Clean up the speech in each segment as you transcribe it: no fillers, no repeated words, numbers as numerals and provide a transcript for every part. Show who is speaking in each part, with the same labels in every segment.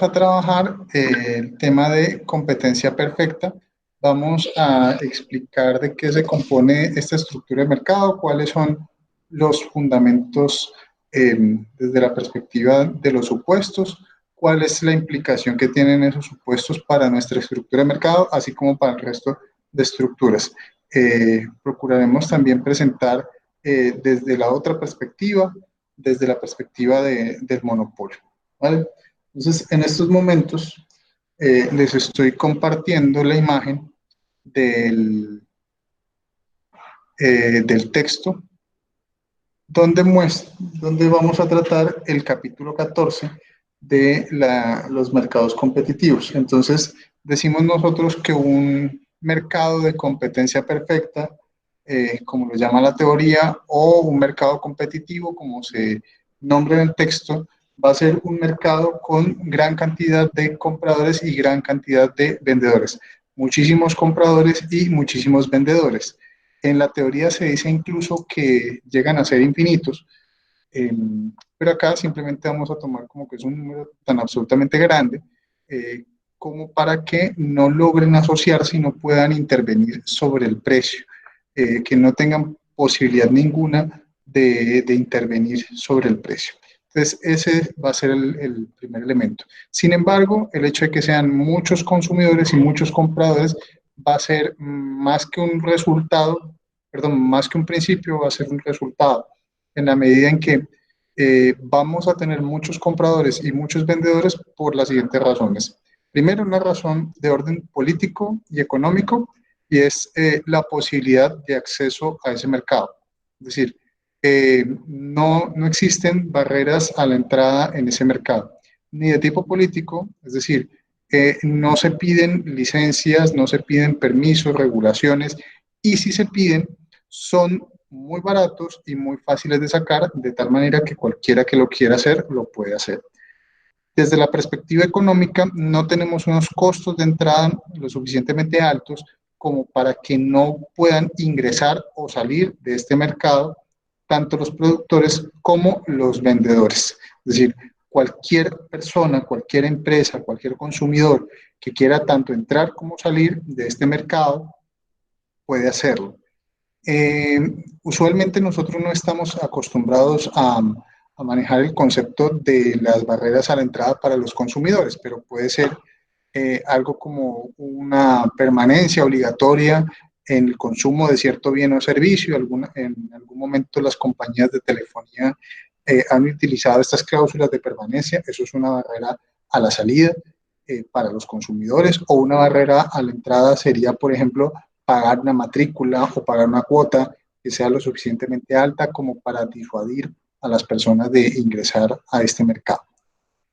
Speaker 1: a trabajar el tema de competencia perfecta. Vamos a explicar de qué se compone esta estructura de mercado, cuáles son los fundamentos desde la perspectiva de los supuestos, cuál es la implicación que tienen esos supuestos para nuestra estructura de mercado, así como para el resto de estructuras. Procuraremos también presentar desde la otra perspectiva, desde la perspectiva del monopolio, ¿vale? Entonces, en estos momentos les estoy compartiendo la imagen del, del texto donde vamos a tratar el capítulo 14 de los mercados competitivos. Entonces, decimos nosotros que un mercado de competencia perfecta, como lo llama la teoría, o un mercado competitivo, como se nombra en el texto, va a ser un mercado con gran cantidad de compradores y gran cantidad de vendedores. Muchísimos compradores y muchísimos vendedores. En la teoría se dice incluso que llegan a ser infinitos, eh, pero acá simplemente vamos a tomar como que es un número tan absolutamente grande eh, como para que no logren asociarse y no puedan intervenir sobre el precio, que no tengan posibilidad ninguna de intervenir sobre el precio. Entonces, ese va a ser el primer elemento. Sin embargo, el hecho de que sean muchos consumidores y muchos compradores va a ser más que un resultado, perdón, más que un principio, va a ser un resultado, en la medida en que vamos a tener muchos compradores y muchos vendedores por las siguientes razones. Primero, una razón de orden político y económico, y es la posibilidad de acceso a ese mercado. Es decir, no existen barreras a la entrada en ese mercado, ni de tipo político, es decir, no se piden licencias, no se piden permisos, regulaciones, y si se piden, son muy baratos y muy fáciles de sacar, de tal manera que cualquiera que lo quiera hacer, lo puede hacer. Desde la perspectiva económica, no tenemos unos costos de entrada lo suficientemente altos como para que no puedan ingresar o salir de este mercado tanto los productores como los vendedores. Es decir, cualquier persona, cualquier empresa, cualquier consumidor que quiera tanto entrar como salir de este mercado puede hacerlo. Eh, Usualmente nosotros no estamos acostumbrados a manejar el concepto de las barreras a la entrada para los consumidores, pero puede ser algo como una permanencia obligatoria en el consumo de cierto bien o servicio. En algún momento las compañías de telefonía han utilizado estas cláusulas de permanencia. Eso es una barrera a la salida para los consumidores, o una barrera a la entrada sería, por ejemplo, pagar una matrícula o pagar una cuota que sea lo suficientemente alta como para disuadir a las personas de ingresar a este mercado.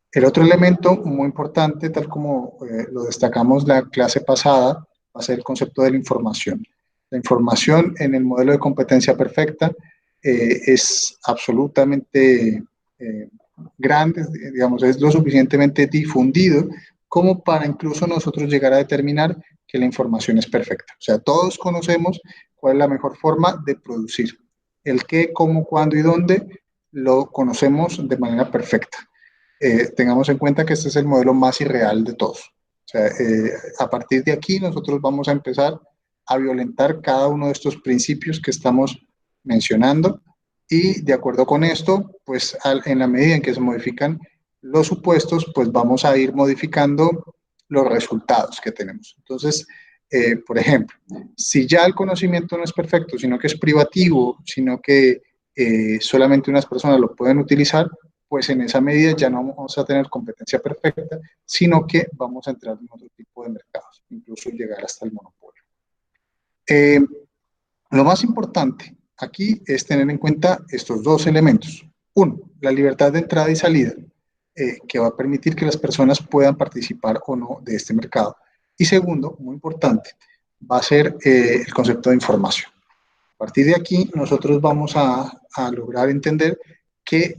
Speaker 1: El otro elemento muy importante, tal como lo destacamos la clase pasada, va a ser el concepto de la información. La información en el modelo de competencia perfecta es absolutamente grande, digamos, es lo suficientemente difundido como para incluso nosotros llegar a determinar que la información es perfecta. O sea, todos conocemos cuál es la mejor forma de producir. El qué, cómo, cuándo y dónde lo conocemos de manera perfecta. Tengamos en cuenta que este es el modelo más irreal de todos. O sea, a partir de aquí nosotros vamos a empezar a violentar cada uno de estos principios que estamos mencionando, y de acuerdo con esto, pues en la medida en que se modifican los supuestos, pues vamos a ir modificando los resultados que tenemos. Entonces, por ejemplo, si ya el conocimiento no es perfecto, sino que es privativo, sino que solamente unas personas lo pueden utilizar, pues en esa medida ya no vamos a tener competencia perfecta, sino que vamos a entrar en otro tipo de mercados, incluso llegar hasta el monopolio. Eh, lo más importante aquí es tener en cuenta estos dos elementos. Uno, la libertad de entrada y salida, que va a permitir que las personas puedan participar o no de este mercado. Y segundo, muy importante, va a ser el concepto de información. A partir de aquí, nosotros vamos a lograr entender que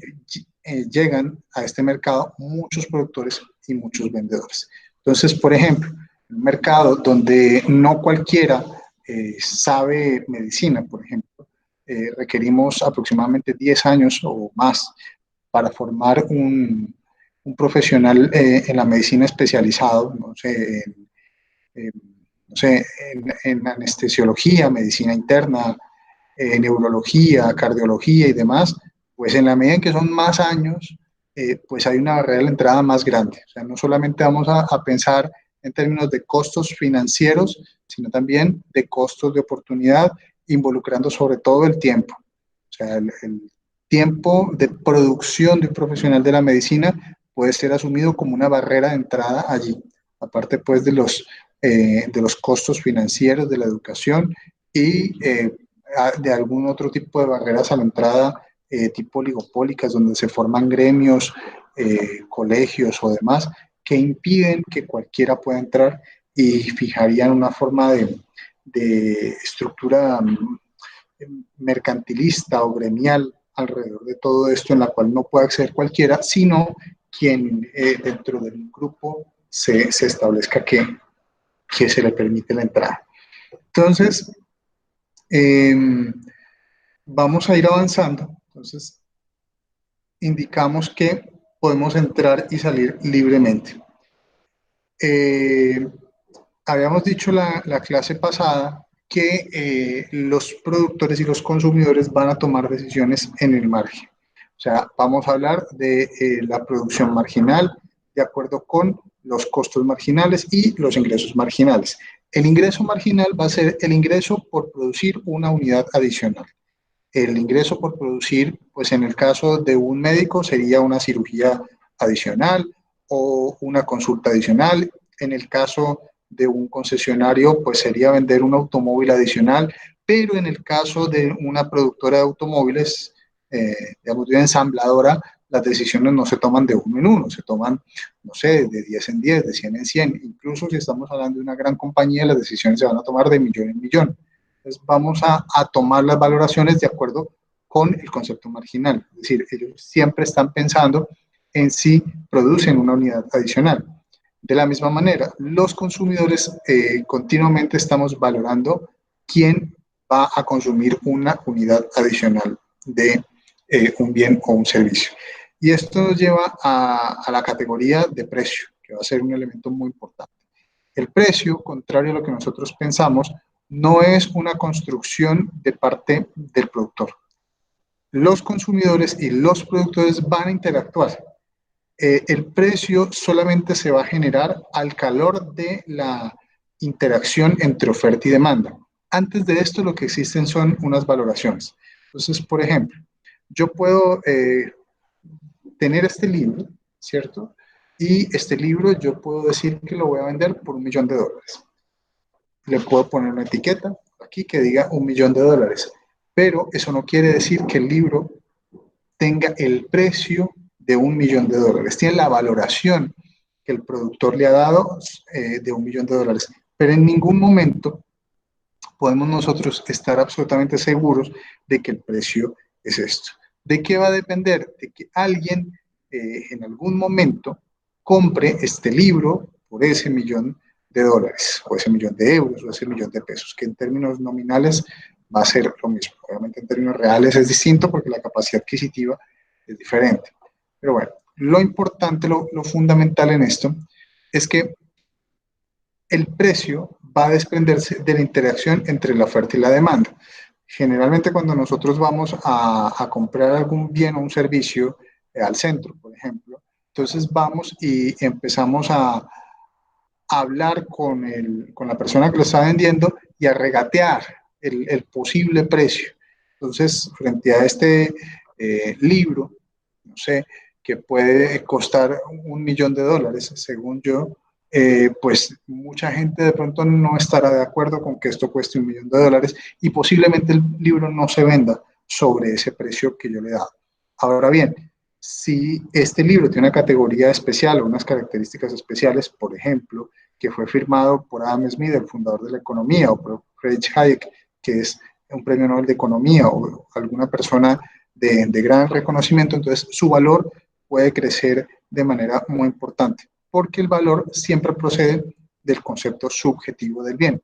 Speaker 1: llegan a este mercado muchos productores y muchos vendedores. Entonces, por ejemplo, un mercado donde no cualquiera sabe medicina, por ejemplo, requerimos aproximadamente 10 años o más para formar un profesional en la medicina especializado, no sé, no sé, en anestesiología, medicina interna, neurología, cardiología y demás, pues en la medida en que son más años, pues hay una barrera de la entrada más grande. O sea, no solamente vamos a pensar en términos de costos financieros, sino también de costos de oportunidad, involucrando sobre todo el tiempo. O sea, el tiempo de producción de un profesional de la medicina puede ser asumido como una barrera de entrada allí, aparte pues de los costos financieros de la educación y de algún otro tipo de barreras a la entrada, tipo oligopólicas, donde se forman gremios, colegios o demás, que impiden que cualquiera pueda entrar y fijarían una forma de estructura mercantilista o gremial alrededor de todo esto, en la cual no puede acceder cualquiera, sino quien dentro del grupo se establezca que se le permite la entrada. Entonces, eh, vamos a ir avanzando. Entonces, indicamos que podemos entrar y salir libremente. Eh, Habíamos dicho la clase pasada que los productores y los consumidores van a tomar decisiones en el margen. O sea, vamos a hablar de la producción marginal de acuerdo con los costos marginales y los ingresos marginales. El ingreso marginal va a ser el ingreso por producir una unidad adicional. El ingreso por producir, pues en el caso de un médico sería una cirugía adicional o una consulta adicional. En el caso de un concesionario, pues sería vender un automóvil adicional, pero en el caso de una productora de automóviles, digamos, de una ensambladora, las decisiones no se toman de uno en uno, se toman, no sé, de 10 en 10, de 100 en 100. Incluso si estamos hablando de una gran compañía, las decisiones se van a tomar de millón en millón. Entonces vamos a tomar las valoraciones de acuerdo con el concepto marginal. Es decir, ellos siempre están pensando en si producen una unidad adicional. De la misma manera, los consumidores continuamente estamos valorando quién va a consumir una unidad adicional de un bien o un servicio. Y esto nos lleva a la categoría de precio, que va a ser un elemento muy importante. El precio, contrario a lo que nosotros pensamos, no es una construcción de parte del productor. Los consumidores y los productores van a interactuar. El precio solamente se va a generar al calor de la interacción entre oferta y demanda. Antes de esto, lo que existen son unas valoraciones. Entonces, por ejemplo, yo puedo tener este libro, ¿cierto? Y este libro yo puedo decir que lo voy a vender por $1.000.000. Le puedo poner una etiqueta aquí que diga $1.000.000, pero eso no quiere decir que el libro tenga el precio de $1.000.000. Tiene la valoración que el productor le ha dado de $1.000.000, pero en ningún momento podemos nosotros estar absolutamente seguros de que el precio es esto. ¿De qué va a depender? De que alguien en algún momento compre este libro por ese $1.000.000, o ese $1.000.000, o ese $1.000.000, que en términos nominales va a ser lo mismo. Obviamente en términos reales es distinto porque la capacidad adquisitiva es diferente. Pero bueno, lo importante, lo fundamental en esto es que el precio va a desprenderse de la interacción entre la oferta y la demanda. Generalmente cuando nosotros vamos a comprar algún bien o un servicio al centro, por ejemplo, entonces vamos y empezamos a hablar con la persona que lo está vendiendo y a regatear el posible precio. Entonces, frente a este libro, no sé, que puede costar $1.000.000, según yo, pues mucha gente de pronto no estará de acuerdo con que esto cueste $1.000.000 y posiblemente el libro no se venda sobre ese precio que yo le he dado. Ahora bien, si este libro tiene una categoría especial o unas características especiales, por ejemplo, que fue firmado por Adam Smith, el fundador de la economía, o por Friedrich Hayek, que es un premio Nobel de Economía, o alguna persona de gran reconocimiento, entonces su valor puede crecer de manera muy importante, porque el valor siempre procede del concepto subjetivo del bien.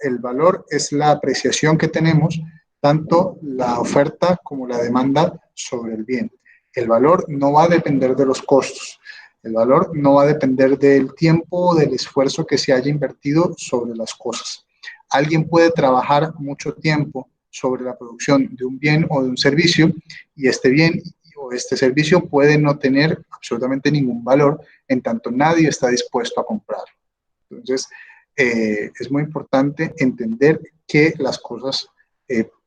Speaker 1: El valor es la apreciación que tenemos, tanto la oferta como la demanda sobre el bien. El valor no va a depender de los costos. El valor no va a depender del tiempo o del esfuerzo que se haya invertido sobre las cosas. Alguien puede trabajar mucho tiempo sobre la producción de un bien o de un servicio y este bien o este servicio puede no tener absolutamente ningún valor en tanto nadie está dispuesto a comprarlo. Entonces, es muy importante entender que las cosas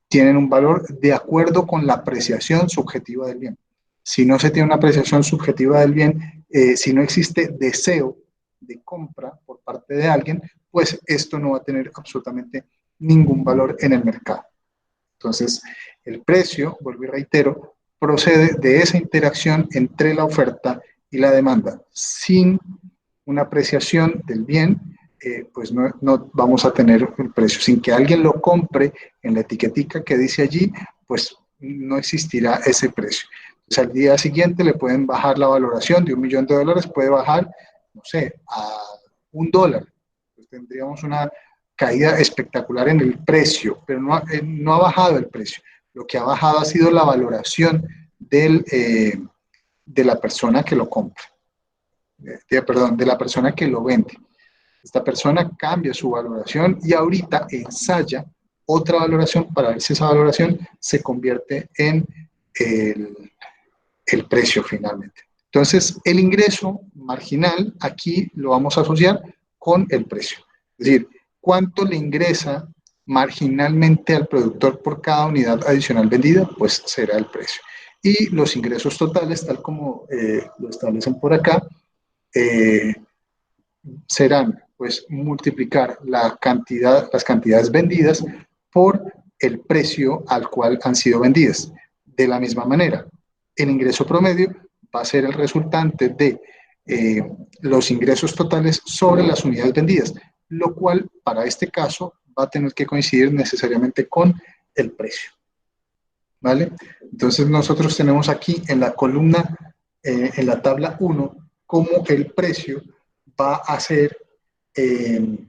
Speaker 1: tienen un valor de acuerdo con la apreciación subjetiva del bien. Si no se tiene una apreciación subjetiva del bien, si no existe deseo de compra por parte de alguien, pues esto no va a tener absolutamente ningún valor en el mercado. Entonces, el precio, vuelvo y reitero, procede de esa interacción entre la oferta y la demanda. Sin una apreciación del bien, pues no vamos a tener el precio. Sin que alguien lo compre en la etiquetica que dice allí, pues no existirá ese precio. Entonces, al día siguiente le pueden bajar la valoración de $1.000.000, puede bajar, no sé, a $1. Pues tendríamos una caída espectacular en el precio, pero no ha bajado el precio. Lo que ha bajado ha sido la valoración de la persona que lo compra, de la persona que lo vende. Esta persona cambia su valoración y ahorita ensaya otra valoración para ver si esa valoración se convierte en el precio finalmente. Entonces, el ingreso marginal aquí lo vamos a asociar con el precio. Es decir, ¿cuánto le ingresa marginalmente al productor por cada unidad adicional vendida? Pues será el precio. Y los ingresos totales, tal como lo establecen por acá, serán pues multiplicar las cantidades vendidas por el precio al cual han sido vendidas. De la misma manera, el ingreso promedio va a ser el resultante de los ingresos totales sobre las unidades vendidas, lo cual para este caso va a tener que coincidir necesariamente con el precio. ¿Vale? Entonces nosotros tenemos aquí en la columna, en la tabla 1, cómo el precio va a ser el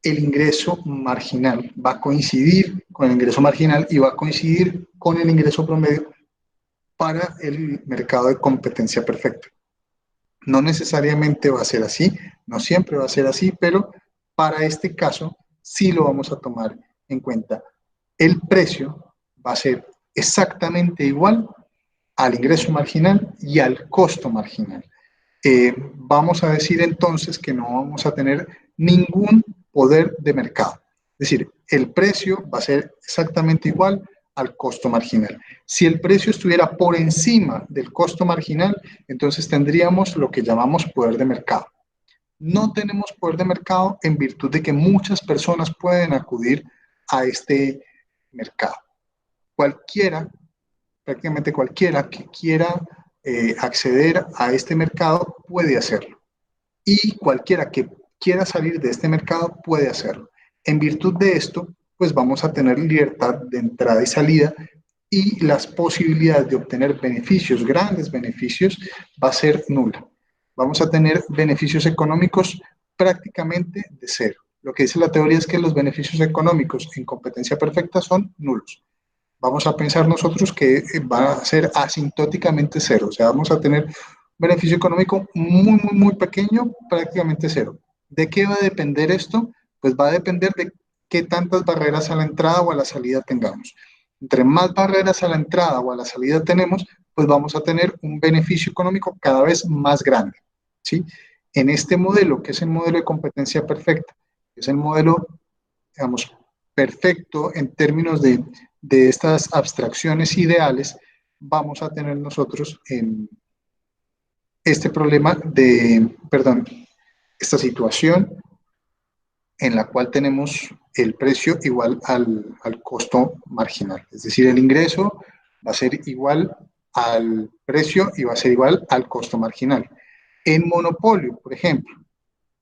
Speaker 1: ingreso marginal, va a coincidir con el ingreso marginal y va a coincidir con el ingreso promedio para el mercado de competencia perfecta. No necesariamente va a ser así, no siempre va a ser así, pero para este caso sí lo vamos a tomar en cuenta. El precio va a ser exactamente igual al ingreso marginal y al costo marginal. Vamos a decir entonces que no vamos a tener ningún poder de mercado. Es decir, el precio va a ser exactamente igual al costo marginal. Si el precio estuviera por encima del costo marginal, entonces tendríamos lo que llamamos poder de mercado. No tenemos poder de mercado en virtud de que muchas personas pueden acudir a este mercado. Cualquiera, prácticamente cualquiera que quiera acceder a este mercado puede hacerlo. Y cualquiera que quiera salir de este mercado puede hacerlo. En virtud de esto, pues vamos a tener libertad de entrada y salida y las posibilidades de obtener beneficios, grandes beneficios, va a ser nula. Vamos a tener beneficios económicos prácticamente de cero. Lo que dice la teoría es que los beneficios económicos en competencia perfecta son nulos. Vamos a pensar nosotros que va a ser asintóticamente cero, o sea, vamos a tener beneficio económico muy pequeño, prácticamente cero. ¿De qué va a depender esto? Pues va a depender de qué tantas barreras a la entrada o a la salida tengamos. Entre más barreras a la entrada o a la salida tenemos, pues vamos a tener un beneficio económico cada vez más grande, ¿sí? En este modelo, que es el modelo de competencia perfecta, que es el modelo, digamos, perfecto en términos de estas abstracciones ideales, vamos a tener nosotros en este problema esta situación en la cual tenemos el precio igual al costo marginal. Es decir, el ingreso va a ser igual al precio y va a ser igual al costo marginal. En monopolio, por ejemplo,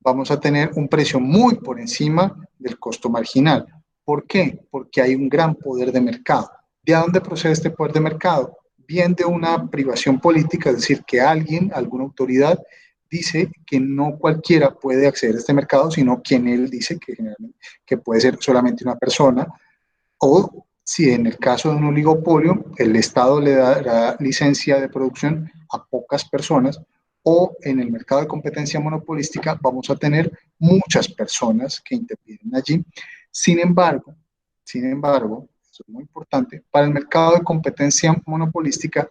Speaker 1: vamos a tener un precio muy por encima del costo marginal. ¿Por qué? Porque hay un gran poder de mercado. ¿De dónde procede este poder de mercado? Bien de una privación política, es decir, que alguien, alguna autoridad, dice que no cualquiera puede acceder a este mercado, sino quien él dice que puede ser solamente una persona, o si en el caso de un oligopolio, el Estado le dará licencia de producción a pocas personas, o en el mercado de competencia monopolística vamos a tener muchas personas que intervienen allí. Sin embargo, eso es muy importante, para el mercado de competencia monopolística,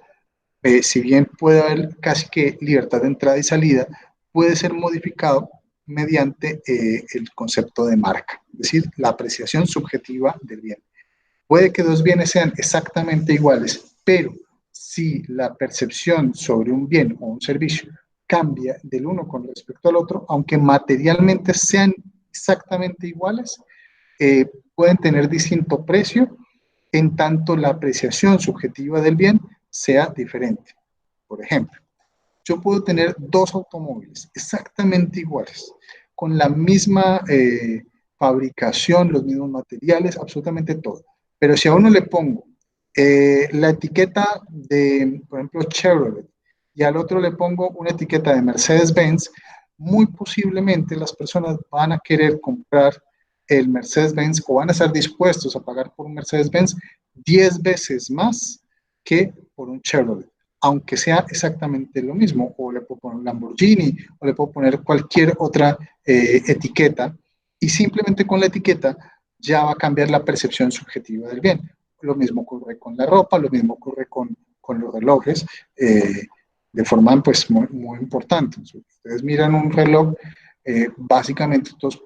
Speaker 1: si bien puede haber casi que libertad de entrada y salida, puede ser modificado mediante el concepto de marca, es decir, la apreciación subjetiva del bien. Puede que dos bienes sean exactamente iguales, pero si la percepción sobre un bien o un servicio cambia del uno con respecto al otro, aunque materialmente sean exactamente iguales, pueden tener distinto precio en tanto la apreciación subjetiva del bien sea diferente. Por ejemplo, yo puedo tener dos automóviles exactamente iguales, con la misma fabricación, los mismos materiales, absolutamente todo. Pero si a uno le pongo la etiqueta de, por ejemplo, Chevrolet, y al otro le pongo una etiqueta de Mercedes-Benz, muy posiblemente las personas van a querer comprar el Mercedes-Benz o van a estar dispuestos a pagar por un Mercedes-Benz 10 veces más que por un Chevrolet, aunque sea exactamente lo mismo, o le puedo poner un Lamborghini, o le puedo poner cualquier otra etiqueta, y simplemente con la etiqueta ya va a cambiar la percepción subjetiva del bien. Lo mismo ocurre con la ropa, lo mismo ocurre con los relojes, de forma pues muy importante. Si ustedes miran un reloj, básicamente todos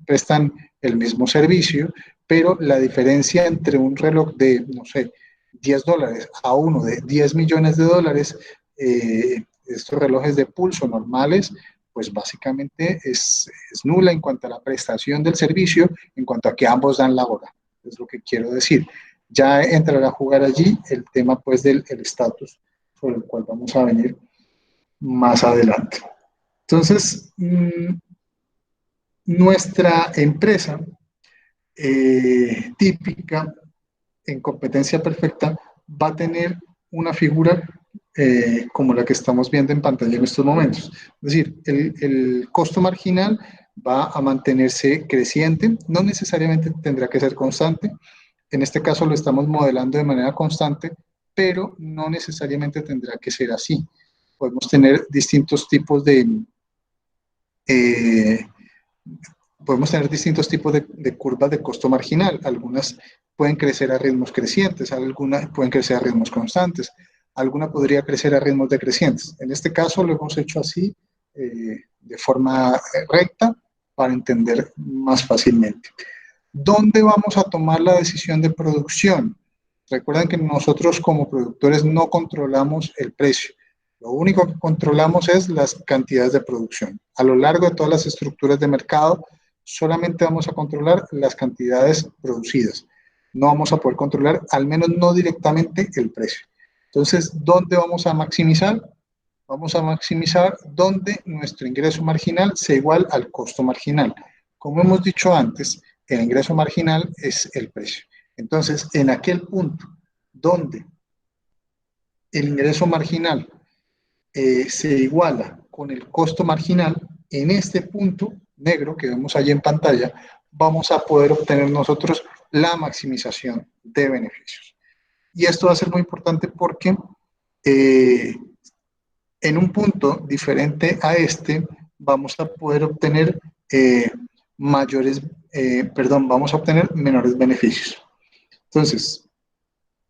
Speaker 1: prestan el mismo servicio, pero la diferencia entre un reloj de, no sé, $10 a uno de 10 millones de dólares, estos relojes de pulso normales, pues básicamente es nula en cuanto a la prestación del servicio, en cuanto a que ambos dan la hora, es lo que quiero decir. Ya entrará a jugar allí el tema pues del estatus, sobre el cual vamos a venir más adelante. Entonces, nuestra empresa típica en competencia perfecta va a tener una figura como la que estamos viendo en pantalla en estos momentos. Es decir, el costo marginal va a mantenerse creciente, no necesariamente tendrá que ser constante. En este caso lo estamos modelando de manera constante, pero no necesariamente tendrá que ser así. Podemos tener distintos tipos eh, de curvas de costo marginal. Algunas pueden crecer a ritmos crecientes, algunas pueden crecer a ritmos constantes, alguna podría crecer a ritmos decrecientes. En este caso lo hemos hecho así, de forma recta, para entender más fácilmente. ¿Dónde vamos a tomar la decisión de producción? Recuerden que nosotros como productores no controlamos el precio. Lo único que controlamos es las cantidades de producción. A lo largo de todas las estructuras de mercado, solamente vamos a controlar las cantidades producidas. No vamos a poder controlar, al menos no directamente, el precio. Entonces, ¿dónde vamos a maximizar? Vamos a maximizar donde nuestro ingreso marginal sea igual al costo marginal. Como hemos dicho antes, el ingreso marginal es el precio. Entonces, en aquel punto donde el ingreso marginal se iguala con el costo marginal, en este punto negro que vemos allí en pantalla, vamos a poder obtener nosotros la maximización de beneficios. Y esto va a ser muy importante porque en un punto diferente a este, vamos a poder obtener vamos a obtener menores beneficios. Entonces,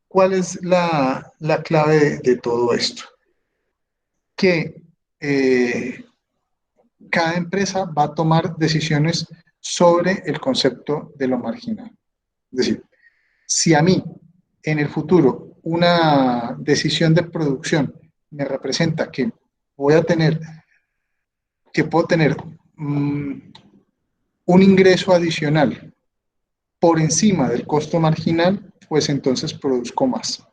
Speaker 1: ¿cuál es la clave de todo esto? Que cada empresa va a tomar decisiones sobre el concepto de lo marginal. Es decir, si a mí en el futuro una decisión de producción me representa que puedo tener un ingreso adicional por encima del costo marginal, pues entonces produzco más.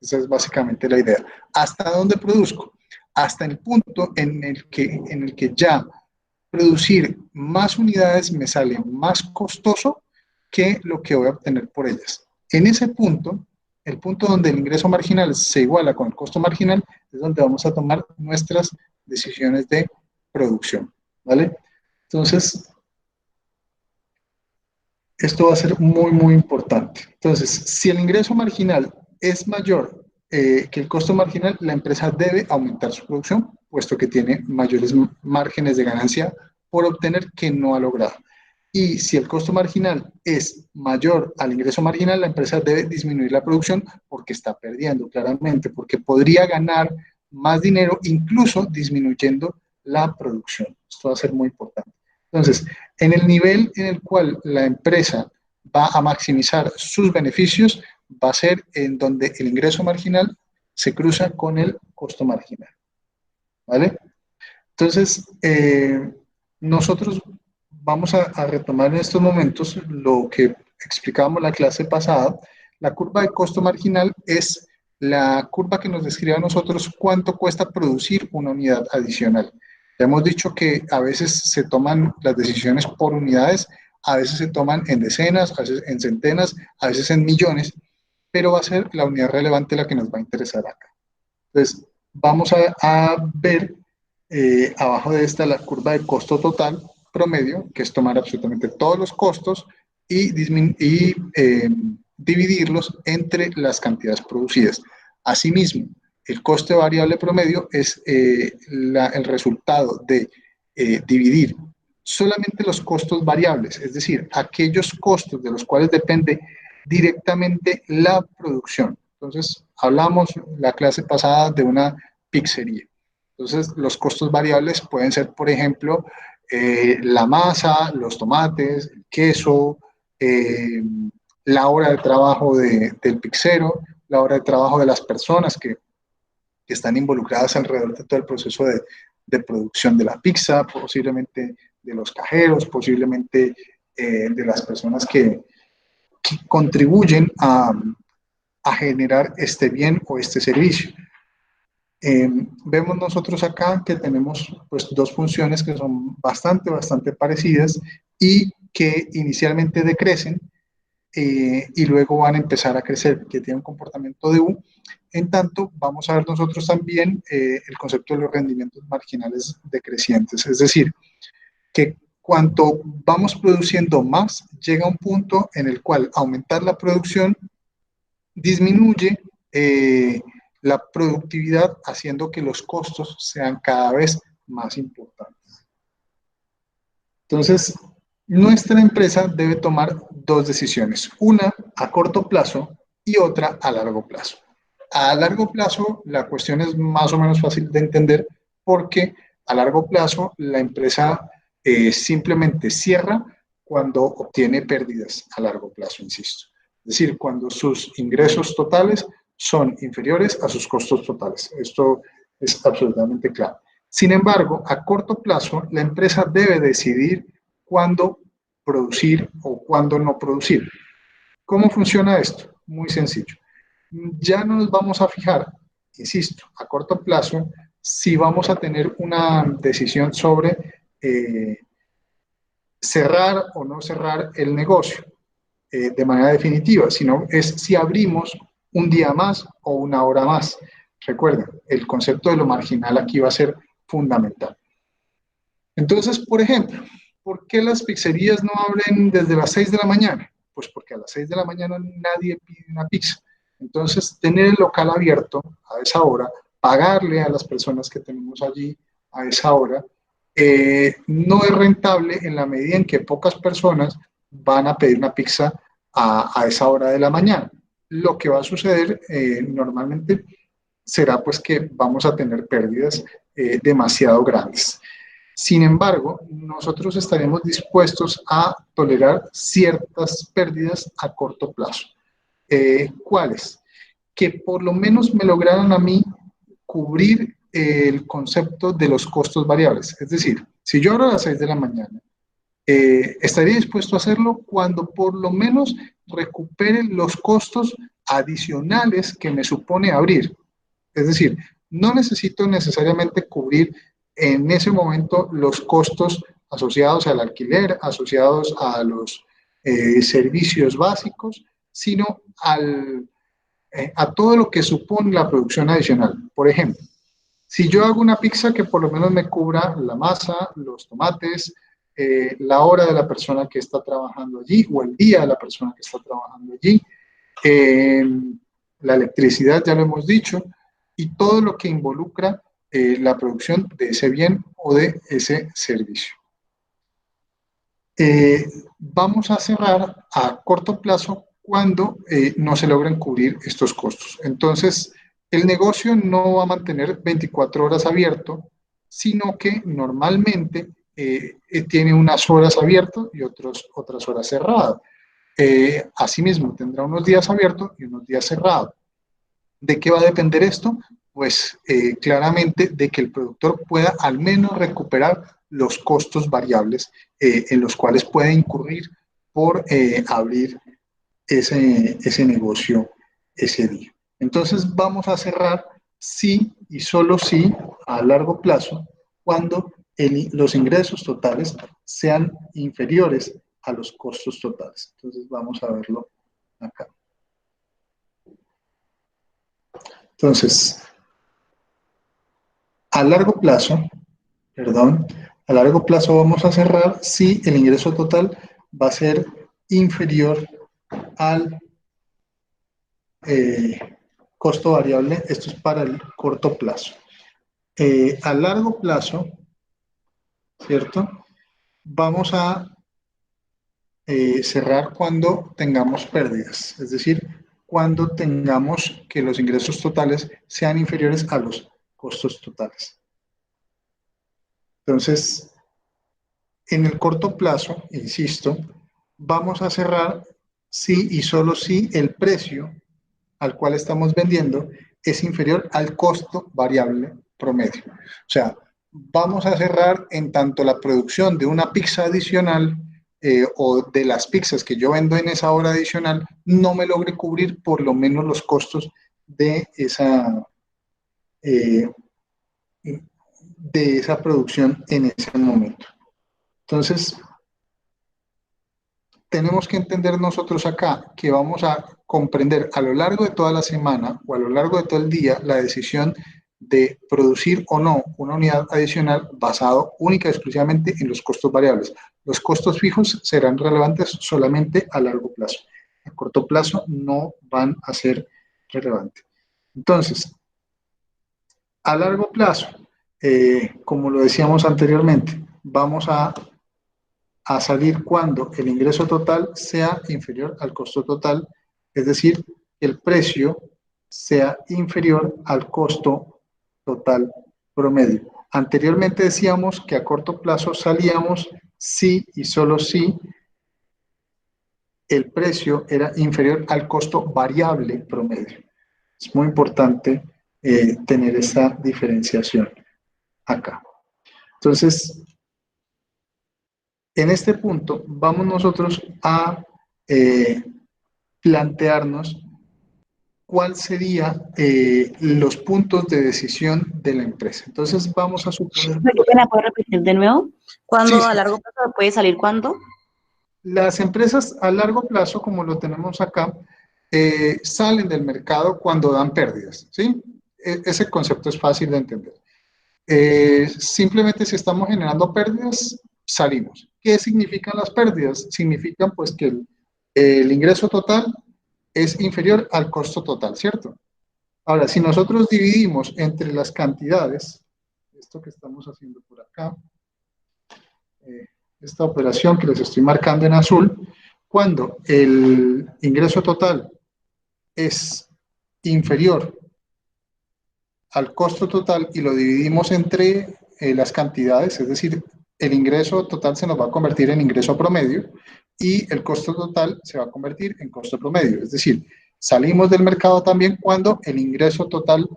Speaker 1: Esa es básicamente la idea. ¿Hasta dónde produzco? Hasta el punto en el que ya producir más unidades me sale más costoso que lo que voy a obtener por ellas. En ese punto, el punto donde el ingreso marginal se iguala con el costo marginal, es donde vamos a tomar nuestras decisiones de producción, ¿vale? Entonces, esto va a ser muy importante. Entonces, si el ingreso marginal es mayor que el costo marginal, la empresa debe aumentar su producción puesto que tiene mayores márgenes de ganancia por obtener que no ha logrado. Y si el costo marginal es mayor al ingreso marginal, la empresa debe disminuir la producción porque está perdiendo claramente, porque podría ganar más dinero incluso disminuyendo la producción. Esto va a ser muy importante. Entonces, en el nivel en el cual la empresa va a maximizar sus beneficios, va a ser en donde el ingreso marginal se cruza con el costo marginal. ¿Vale? Entonces, nosotros vamos a retomar en estos momentos lo que explicábamos la clase pasada. La curva de costo marginal es la curva que nos describe a nosotros cuánto cuesta producir una unidad adicional. Ya hemos dicho que a veces se toman las decisiones por unidades, a veces se toman en decenas, a veces en centenas, a veces en millones, pero va a ser la unidad relevante la que nos va a interesar acá. Entonces, vamos a ver abajo de esta la curva de costo total promedio, que es tomar absolutamente todos los costos y dividirlos entre las cantidades producidas. Asimismo, el coste variable promedio es el resultado de dividir solamente los costos variables, es decir, aquellos costos de los cuales depende directamente la producción. Entonces, hablamos la clase pasada de una pizzería. Entonces, los costos variables pueden ser, por ejemplo, la masa, los tomates, el queso, la hora de trabajo del pizzero, la hora de trabajo de las personas que están involucradas alrededor de todo el proceso de producción de la pizza, posiblemente de los cajeros, posiblemente de las personas que contribuyen a generar este bien o este servicio. Vemos nosotros acá que tenemos pues, dos funciones que son bastante parecidas y que inicialmente decrecen y luego van a empezar a crecer, que tienen un comportamiento de U. En tanto, vamos a ver nosotros también el concepto de los rendimientos marginales decrecientes, es decir, que cuanto vamos produciendo más, llega un punto en el cual aumentar la producción disminuye la productividad, haciendo que los costos sean cada vez más importantes. Entonces, nuestra empresa debe tomar dos decisiones, una a corto plazo y otra a largo plazo. A largo plazo, la cuestión es más o menos fácil de entender porque a largo plazo la empresa simplemente cierra cuando obtiene pérdidas a largo plazo, insisto. Es decir, cuando sus ingresos totales son inferiores a sus costos totales. Esto es absolutamente claro. Sin embargo, a corto plazo, la empresa debe decidir cuándo producir o cuándo no producir. ¿Cómo funciona esto? Muy sencillo. Ya no nos vamos a fijar, insisto, a corto plazo, si vamos a tener una decisión sobre cerrar o no cerrar el negocio de manera definitiva, sino es si abrimos un día más o una hora más. Recuerden, el concepto de lo marginal aquí va a ser fundamental. Entonces, por ejemplo, ¿por qué las pizzerías no abren desde las 6 de la mañana? Pues porque a las 6 de la mañana nadie pide una pizza. Entonces, tener el local abierto a esa hora, pagarle a las personas que tenemos allí a esa hora, no es rentable en la medida en que pocas personas van a pedir una pizza a esa hora de la mañana. Lo que va a suceder normalmente será pues que vamos a tener pérdidas demasiado grandes. Sin embargo, nosotros estaremos dispuestos a tolerar ciertas pérdidas a corto plazo. ¿Cuáles? Que por lo menos me lograran a mí cubrir el concepto de los costos variables. Es decir, si yo abro a las 6 de la mañana, estaría dispuesto a hacerlo cuando por lo menos recupere los costos adicionales que me supone abrir. Es decir, no necesito necesariamente cubrir en ese momento los costos asociados al alquiler, asociados a los servicios básicos, sino a todo lo que supone la producción adicional. Por ejemplo, si yo hago una pizza que por lo menos me cubra la masa, los tomates, la hora de la persona que está trabajando allí o el día de la persona que está trabajando allí, la electricidad, ya lo hemos dicho, y todo lo que involucra la producción de ese bien o de ese servicio. Vamos a cerrar a corto plazo cuando no se logren cubrir estos costos. Entonces, el negocio no va a mantener 24 horas abierto, sino que normalmente tiene unas horas abiertas y otras horas cerradas. Asimismo, tendrá unos días abiertos y unos días cerrados. ¿De qué va a depender esto? Pues claramente de que el productor pueda al menos recuperar los costos variables en los cuales puede incurrir por abrir ese negocio ese día. Entonces vamos a cerrar sí y solo sí a largo plazo cuando los ingresos totales sean inferiores a los costos totales. Entonces vamos a verlo acá. Entonces, a largo plazo, perdón, a largo plazo vamos a cerrar si el ingreso total va a ser inferior al costo variable. Esto es para el corto plazo. A largo plazo, ¿cierto? Vamos a cerrar cuando tengamos pérdidas, es decir, cuando tengamos que los ingresos totales sean inferiores a los costos totales. Entonces, en el corto plazo, insisto, vamos a cerrar si y solo si el precio al cual estamos vendiendo es inferior al costo variable promedio. O sea, vamos a cerrar en tanto la producción de una pizza adicional o de las pizzas que yo vendo en esa hora adicional no me logre cubrir por lo menos los costos de eh, esa producción en ese momento. Entonces, tenemos que entender nosotros acá que vamos a comprender a lo largo de toda la semana o a lo largo de todo el día la decisión de producir o no una unidad adicional basado única y exclusivamente en los costos variables. Los costos fijos serán relevantes solamente a largo plazo. A corto plazo no van a ser relevantes. Entonces, a largo plazo, como lo decíamos anteriormente, vamos a salir cuando el ingreso total sea inferior al costo total, es decir, el precio sea inferior al costo total promedio. Anteriormente decíamos que a corto plazo salíamos si y solo si el precio era inferior al costo variable promedio. Es muy importante tener esa diferenciación acá. Entonces, en este punto vamos nosotros a plantearnos cuál sería los puntos de decisión de la empresa. Entonces vamos a suponer...
Speaker 2: ¿Me pena, ¿puedo repetir de nuevo?
Speaker 1: Sí,
Speaker 2: ¿Cuándo a
Speaker 1: sí.
Speaker 2: largo plazo puede salir cuándo?
Speaker 1: Las empresas a largo plazo, como lo tenemos acá, salen del mercado cuando dan pérdidas, ¿sí? Ese concepto es fácil de entender. Simplemente si estamos generando pérdidas, salimos. ¿Qué significan las pérdidas? Significan pues que el ingreso total es inferior al costo total, ¿cierto? Ahora, si nosotros dividimos entre las cantidades, esto que estamos haciendo por acá, esta operación que les estoy marcando en azul, cuando el ingreso total es inferior al costo total y lo dividimos entre las cantidades, es decir, el ingreso total se nos va a convertir en ingreso promedio y el costo total se va a convertir en costo promedio. Es decir, salimos del mercado también cuando el ingreso total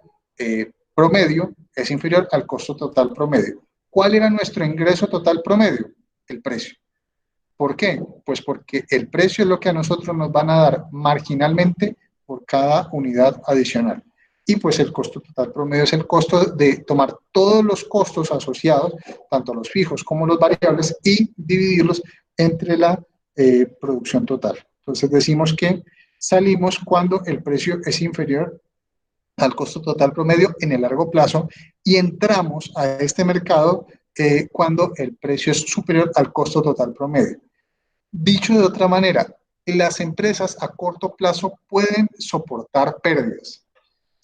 Speaker 1: promedio es inferior al costo total promedio. ¿Cuál era nuestro ingreso total promedio? El precio. ¿Por qué? Pues porque el precio es lo que a nosotros nos van a dar marginalmente por cada unidad adicional. Y pues el costo total promedio es el costo de tomar todos los costos asociados, tanto los fijos como los variables, y dividirlos entre la producción total. Entonces decimos que salimos cuando el precio es inferior al costo total promedio en el largo plazo y entramos a este mercado cuando el precio es superior al costo total promedio. Dicho de otra manera, las empresas a corto plazo pueden soportar pérdidas.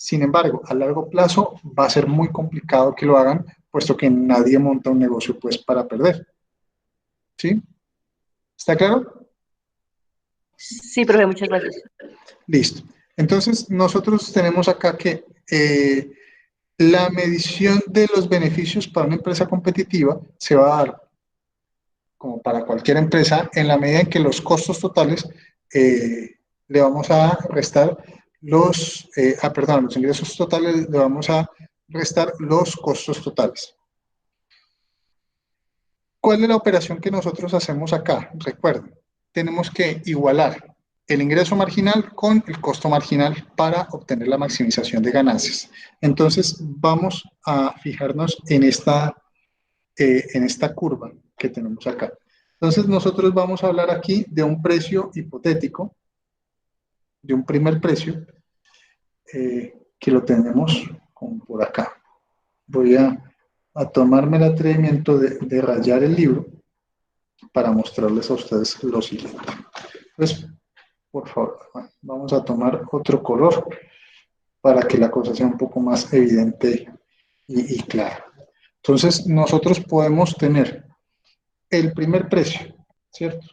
Speaker 1: Sin embargo, a largo plazo va a ser muy complicado que lo hagan, puesto que nadie monta un negocio pues para perder. ¿Sí? ¿Está claro?
Speaker 2: Sí, profe, muchas gracias.
Speaker 1: Listo. Entonces, nosotros tenemos acá que la medición de los beneficios para una empresa competitiva se va a dar, como para cualquier empresa, en la medida en que los costos totales le vamos a restar perdón, los ingresos totales le vamos a restar los costos totales. ¿Cuál es la operación que nosotros hacemos acá? Recuerden, tenemos que igualar el ingreso marginal con el costo marginal para obtener la maximización de ganancias. Entonces, vamos a fijarnos en esta curva que tenemos acá. Entonces, nosotros vamos a hablar aquí de un precio hipotético, de un primer precio, que lo tenemos como por acá. Voy a tomarme el atrevimiento de rayar el libro para mostrarles a ustedes lo siguiente. Entonces, por favor, vamos a tomar otro color para que la cosa sea un poco más evidente y clara. Entonces, nosotros podemos tener el primer precio, ¿cierto?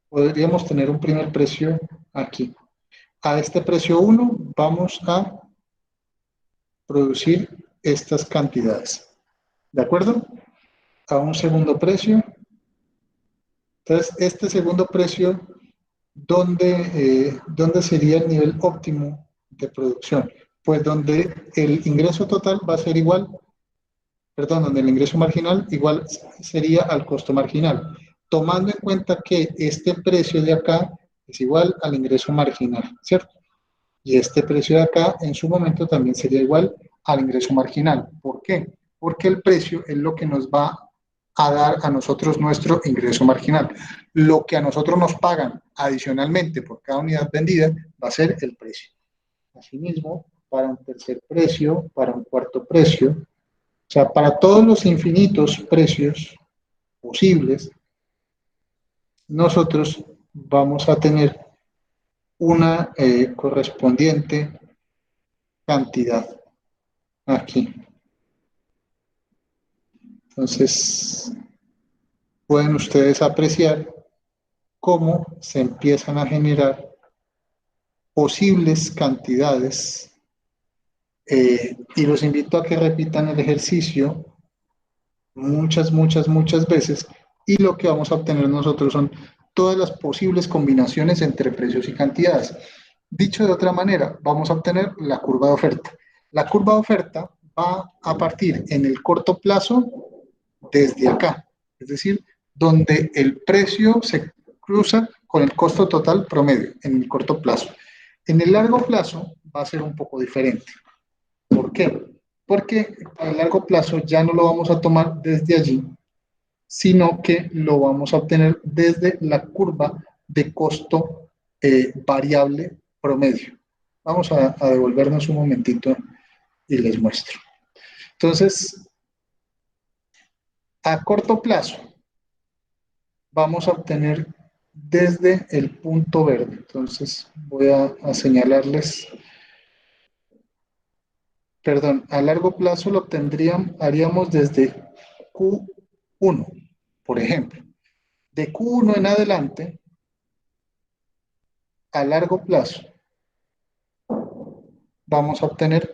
Speaker 1: Podríamos tener un primer precio aquí. A este precio 1 vamos a producir estas cantidades, ¿de acuerdo? A un segundo precio. Entonces, este segundo precio, ¿dónde sería el nivel óptimo de producción? Pues donde el ingreso total va a ser igual, perdón, donde el ingreso marginal igual sería al costo marginal, tomando en cuenta que este precio de acá es igual al ingreso marginal, ¿cierto? Y este precio de acá en su momento también sería igual al ingreso marginal. ¿Por qué? Porque el precio es lo que nos va a dar a nosotros nuestro ingreso marginal. Lo que a nosotros nos pagan adicionalmente por cada unidad vendida va a ser el precio. Asimismo, para un tercer precio, para un cuarto precio, o sea, para todos los infinitos precios posibles, nosotros vamos a tener una correspondiente cantidad aquí. Entonces, pueden ustedes apreciar cómo se empiezan a generar posibles cantidades y los invito a que repitan el ejercicio muchas veces y lo que vamos a obtener nosotros son todas las posibles combinaciones entre precios y cantidades. Dicho de otra manera, vamos a obtener la curva de oferta. La curva de oferta va a partir en el corto plazo desde acá, es decir, donde el precio se cruza con el costo total promedio en el corto plazo. En el largo plazo va a ser un poco diferente. ¿Por qué? Porque a largo plazo ya no lo vamos a tomar desde allí, sino que lo vamos a obtener desde la curva de costo variable promedio. Vamos a devolvernos un momentito y les muestro. Entonces, a corto plazo, vamos a obtener desde el punto verde. Entonces, voy a señalarles, perdón, a largo plazo lo haríamos desde Q1, por ejemplo. De Q1 en adelante, a largo plazo, vamos a obtener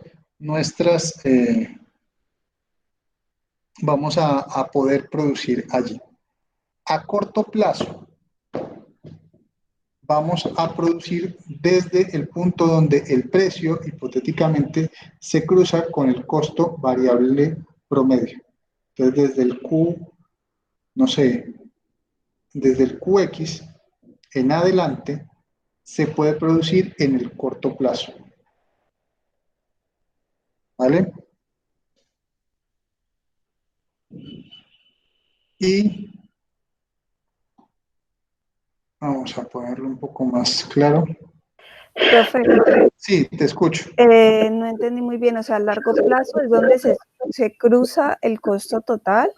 Speaker 1: vamos a poder producir allí. A corto plazo, vamos a producir desde el punto donde el precio hipotéticamente se cruza con el costo variable promedio. Entonces, desde el no sé, desde el QX en adelante, se puede producir en el corto plazo. ¿Vale? Y vamos a ponerlo un poco más claro.
Speaker 3: Profe,
Speaker 1: Sí, te escucho.
Speaker 3: no entendí muy bien, o sea, a largo plazo es donde se cruza el costo total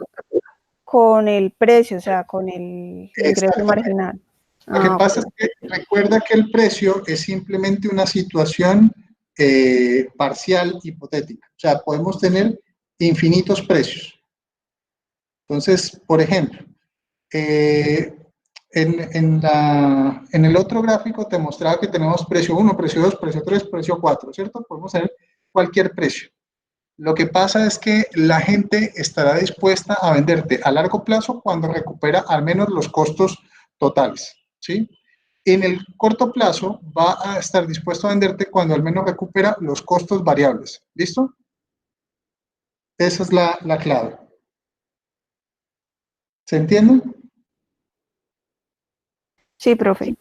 Speaker 3: con el precio, o sea, con el ingreso marginal.
Speaker 1: Lo que pasa es que recuerda que el precio es simplemente una situación parcial hipotética. O sea, podemos tener infinitos precios. Entonces, por ejemplo, en el otro gráfico te mostraba que tenemos precio 1, precio 2, precio 3, precio 4, ¿cierto? Podemos tener cualquier precio. Lo que pasa es que la gente estará dispuesta a venderte a largo plazo cuando recupera al menos los costos totales, ¿sí? En el corto plazo va a estar dispuesto a venderte cuando al menos recupera los costos variables. ¿Listo? Esa es la clave. ¿Se entiende?
Speaker 3: Sí, profe.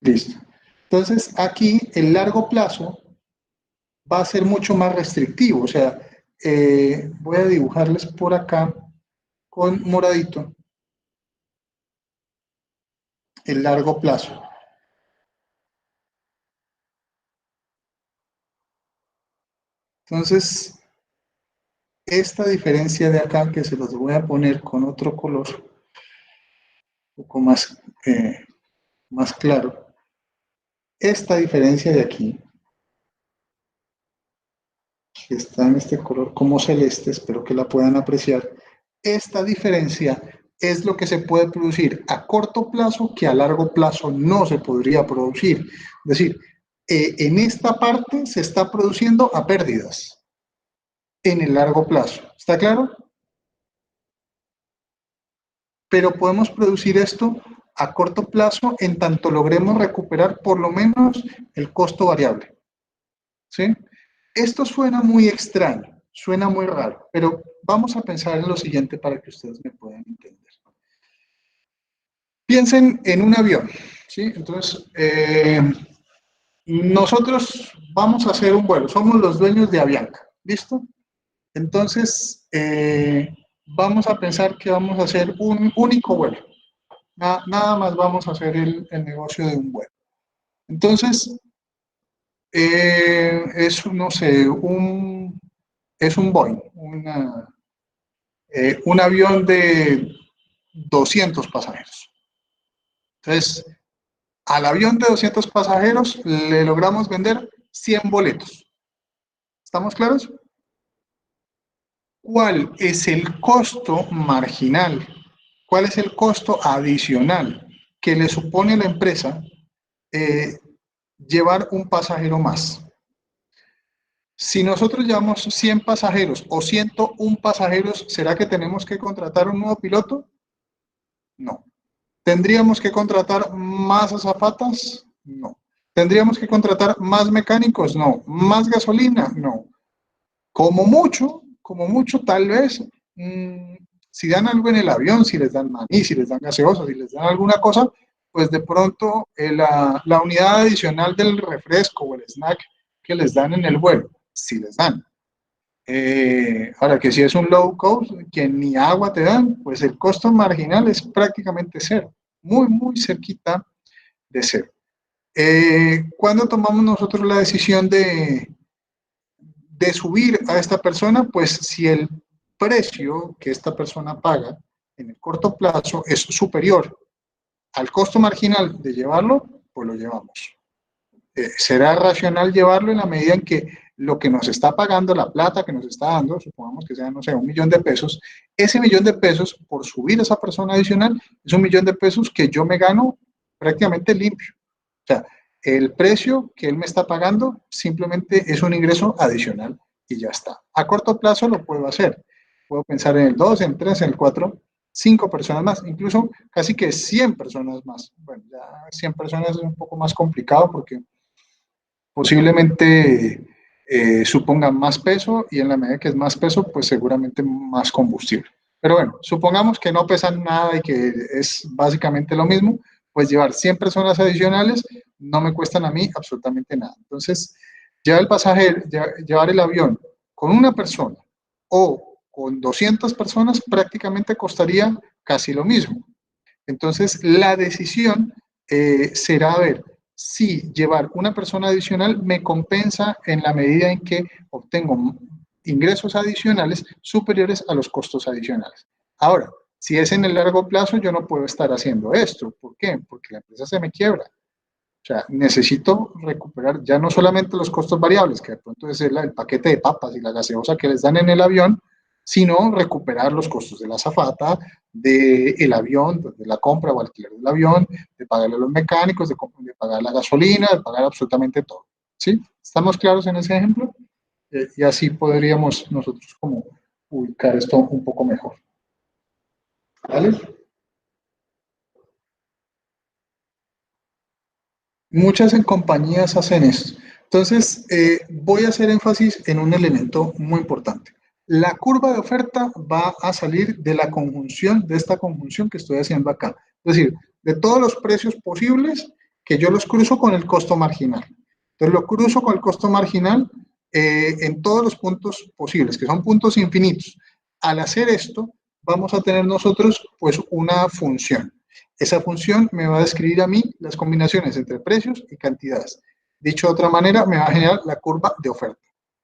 Speaker 1: Listo. Entonces, aquí el largo plazo va a ser mucho más restrictivo. O sea, voy a dibujarles por acá con moradito el largo plazo. Entonces, esta diferencia de acá, que se los voy a poner con otro color, un poco más claro, esta diferencia de aquí, que está en este color como celeste, espero que la puedan apreciar, esta diferencia es lo que se puede producir a corto plazo que a largo plazo no se podría producir. Es decir, en esta parte se está produciendo a pérdidas en el largo plazo. ¿Está claro? Pero podemos producir esto a corto plazo en tanto logremos recuperar por lo menos el costo variable. ¿Sí? Esto suena muy extraño, suena muy raro, pero vamos a pensar en lo siguiente para que ustedes me puedan entender. Piensen en un avión, ¿sí? Entonces, nosotros vamos a hacer un vuelo, somos los dueños de Avianca, ¿listo? Entonces, vamos a pensar que vamos a hacer un único vuelo. Nada más vamos a hacer el negocio de un vuelo. Entonces, no sé, es un Boeing, un avión de 200 pasajeros. Entonces, al avión de 200 pasajeros le logramos vender 100 boletos. ¿Estamos claros? ¿Cuál es el costo marginal? ¿Cuál es el costo adicional que le supone a la empresa llevar un pasajero más? Si nosotros llevamos 100 pasajeros o 101 pasajeros, ¿será que tenemos que contratar un nuevo piloto? No. ¿Tendríamos que contratar más azafatas? No. ¿Tendríamos que contratar más mecánicos? No. ¿Más gasolina? No. Como mucho, tal vez, si dan algo en el avión, si les dan maní, si les dan gaseosa, si les dan alguna cosa, pues de pronto la unidad adicional del refresco o el snack que les dan en el vuelo, si les dan. Ahora que si es un low cost, que ni agua te dan, pues el costo marginal es prácticamente cero, muy cerquita de cero. ¿Cuándo tomamos nosotros la decisión de subir a esta persona? Pues si el precio que esta persona paga en el corto plazo es superior al costo marginal de llevarlo, pues lo llevamos. Será racional llevarlo en la medida en que lo que nos está pagando, la plata que nos está dando, supongamos que sea, no sé, 1 millón de pesos, ese 1 millón de pesos por subir a esa persona adicional es 1 millón de pesos que yo me gano prácticamente limpio. O sea, el precio que él me está pagando simplemente es un ingreso adicional y ya está. A corto plazo lo puedo hacer. Puedo pensar en el 2, en el 3, en el 4, 5 personas más, incluso casi que 100 personas más. Bueno, ya 100 personas es un poco más complicado porque posiblemente supongan más peso y en la medida que es más peso, pues seguramente más combustible. Pero bueno, supongamos que no pesan nada y que es básicamente lo mismo, pues llevar 100 personas adicionales no me cuestan a mí absolutamente nada. Entonces, llevar el pasajero, llevar el avión con una persona o con 200 personas prácticamente costaría casi lo mismo. Entonces, la decisión será ver si llevar una persona adicional me compensa en la medida en que obtengo ingresos adicionales superiores a los costos adicionales. Ahora, si es en el largo plazo, yo no puedo estar haciendo esto. ¿Por qué? Porque la empresa se me quiebra. O sea, necesito recuperar ya no solamente los costos variables, que de pronto es el paquete de papas y la gaseosa que les dan en el avión, sino recuperar los costos de la azafata, del avión, de la compra o alquiler del avión, de pagarle a los mecánicos, de pagar la gasolina, de pagar absolutamente todo. ¿Sí? ¿Estamos claros en ese ejemplo? Y así podríamos nosotros como ubicar esto un poco mejor. ¿Vale? Muchas compañías hacen esto. Entonces, voy a hacer énfasis en un elemento muy importante. La curva de oferta va a salir de la conjunción, de esta conjunción que estoy haciendo acá. Es decir, de todos los precios posibles que yo los cruzo con el costo marginal. Entonces, lo cruzo con el costo marginal en todos los puntos posibles, que son puntos infinitos. Al hacer esto, vamos a tener nosotros pues una función. Esa función me va a describir a mí las combinaciones entre precios y cantidades. Dicho de otra manera, me va a generar la curva de oferta.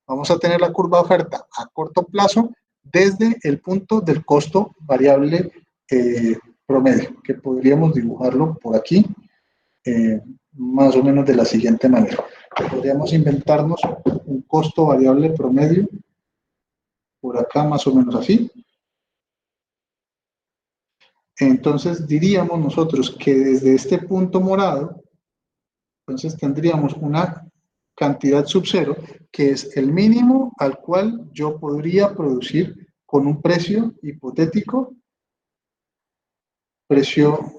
Speaker 1: Vamos a tener la curva de oferta a corto plazo desde el punto del costo variable promedio, que podríamos dibujarlo por aquí, más o menos de la siguiente manera. Podríamos inventarnos un costo variable promedio por acá, más o menos así. Entonces diríamos nosotros que desde este punto morado, entonces tendríamos una cantidad sub cero, que es el mínimo al cual yo podría producir con un precio hipotético, precio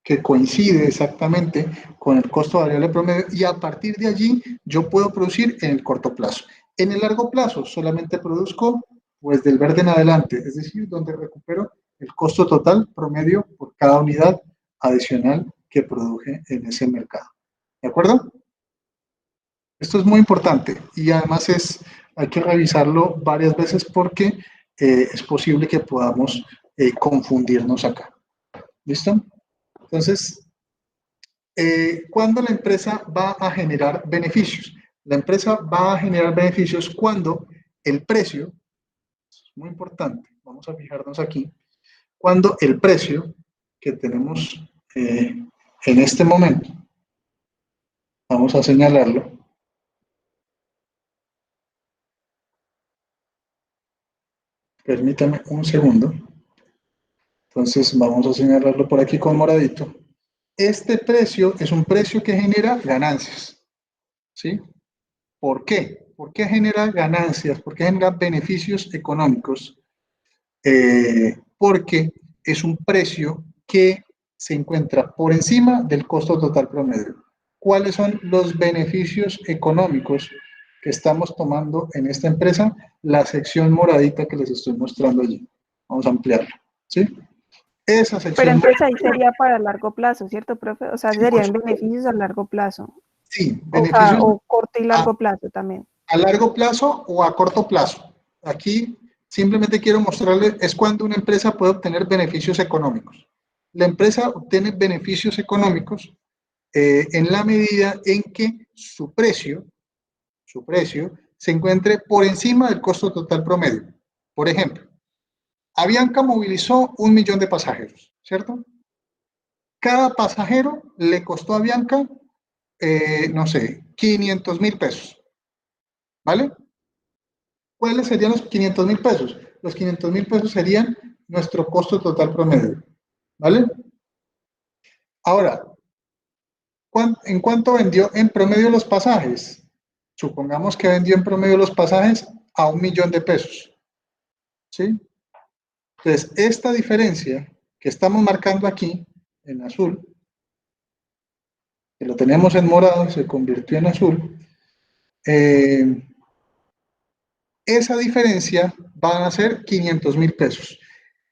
Speaker 1: que coincide exactamente con el costo variable promedio, y a partir de allí yo puedo producir en el corto plazo. En el largo plazo solamente produzco pues del verde en adelante, es decir, donde recupero el costo total promedio por cada unidad adicional que produje en ese mercado. ¿De acuerdo? Esto es muy importante y además hay que revisarlo varias veces porque es posible que podamos confundirnos acá. ¿Listo? Entonces, ¿cuándo la empresa va a generar beneficios? La empresa va a generar beneficios cuando el precio, es muy importante, vamos a fijarnos aquí, cuando el precio que tenemos en este momento, vamos a señalarlo, permítame un segundo. Entonces vamos a señalarlo por aquí con moradito. Este precio es un precio que genera ganancias. ¿Sí? ¿Por qué? ¿Por qué genera ganancias? ¿Por qué genera beneficios económicos? Porque es un precio que se encuentra por encima del costo total promedio. ¿Cuáles son los beneficios económicos que estamos tomando en esta empresa? La sección moradita que les estoy mostrando allí. Vamos a ampliarla. ¿Sí? Esa
Speaker 3: Pero
Speaker 1: sección.
Speaker 3: entonces ahí sería para largo plazo, ¿cierto, profe? O sea,
Speaker 1: Sí, por
Speaker 3: serían
Speaker 1: supuesto.
Speaker 3: beneficios a largo plazo.
Speaker 1: Sí,
Speaker 3: O sea,
Speaker 1: beneficios
Speaker 3: o corto y
Speaker 1: a,
Speaker 3: largo plazo también.
Speaker 1: a largo plazo o a corto plazo. Aquí simplemente quiero mostrarles, es cuando una empresa puede obtener beneficios económicos. La empresa obtiene beneficios económicos en la medida en que su precio se encuentre por encima del costo total promedio. Por ejemplo, Avianca movilizó 1 millón de pasajeros, ¿cierto? Cada pasajero le costó a Avianca, no sé, 500.000 pesos, ¿vale? ¿Cuáles serían los 500.000 pesos? Los 500.000 pesos serían nuestro costo total promedio, ¿vale? Ahora, ¿en cuánto vendió en promedio los pasajes? Supongamos que vendió en promedio los pasajes a 1 millón de pesos, ¿sí? Entonces, esta diferencia que estamos marcando aquí, en azul, que lo tenemos en morado, se convirtió en azul, esa diferencia van a ser 500.000 pesos.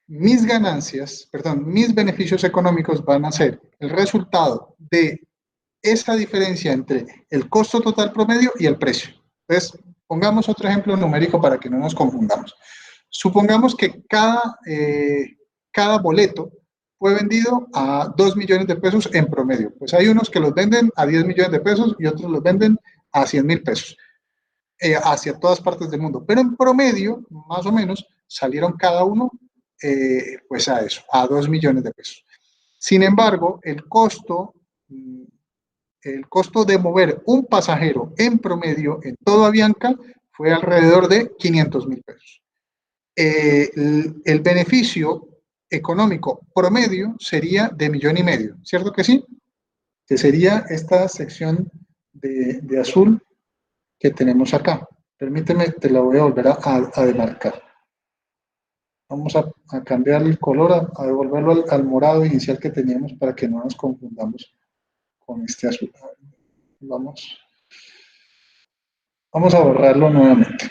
Speaker 1: Mis ganancias, perdón, mis beneficios económicos van a ser el resultado de esa diferencia entre el costo total promedio y el precio. Entonces, pongamos otro ejemplo numérico para que no nos confundamos. Supongamos que cada boleto fue vendido a 2 millones de pesos en promedio. Pues hay unos que los venden a 10 millones de pesos y otros los venden a 100.000 pesos hacia todas partes del mundo. Pero en promedio, más o menos, salieron cada uno pues a eso, a 2 millones de pesos. Sin embargo, el costo el costo de mover un pasajero en promedio en toda Avianca fue alrededor de 500.000 pesos. El beneficio económico promedio sería de 1,5 millones, ¿cierto que sí? Que sería esta sección de azul que tenemos acá. Permíteme, te la voy a volver a demarcar. Vamos a cambiar el color, a devolverlo al morado inicial que teníamos para que no nos confundamos con este azul. Vamos a borrarlo nuevamente.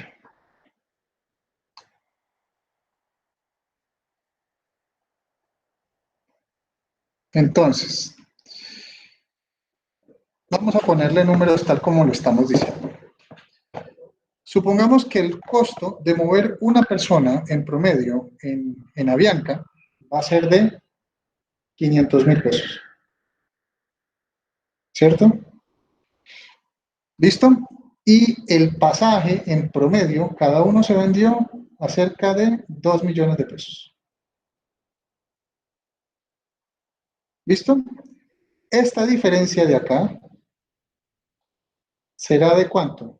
Speaker 1: Entonces, vamos a ponerle números tal como lo estamos diciendo. Supongamos que el costo de mover una persona en promedio en Avianca va a ser de 500.000 pesos. ¿Cierto? ¿Listo? Y el pasaje en promedio, cada uno se vendió a cerca de 2 millones de pesos. ¿Listo? Esta diferencia de acá será de ¿cuánto?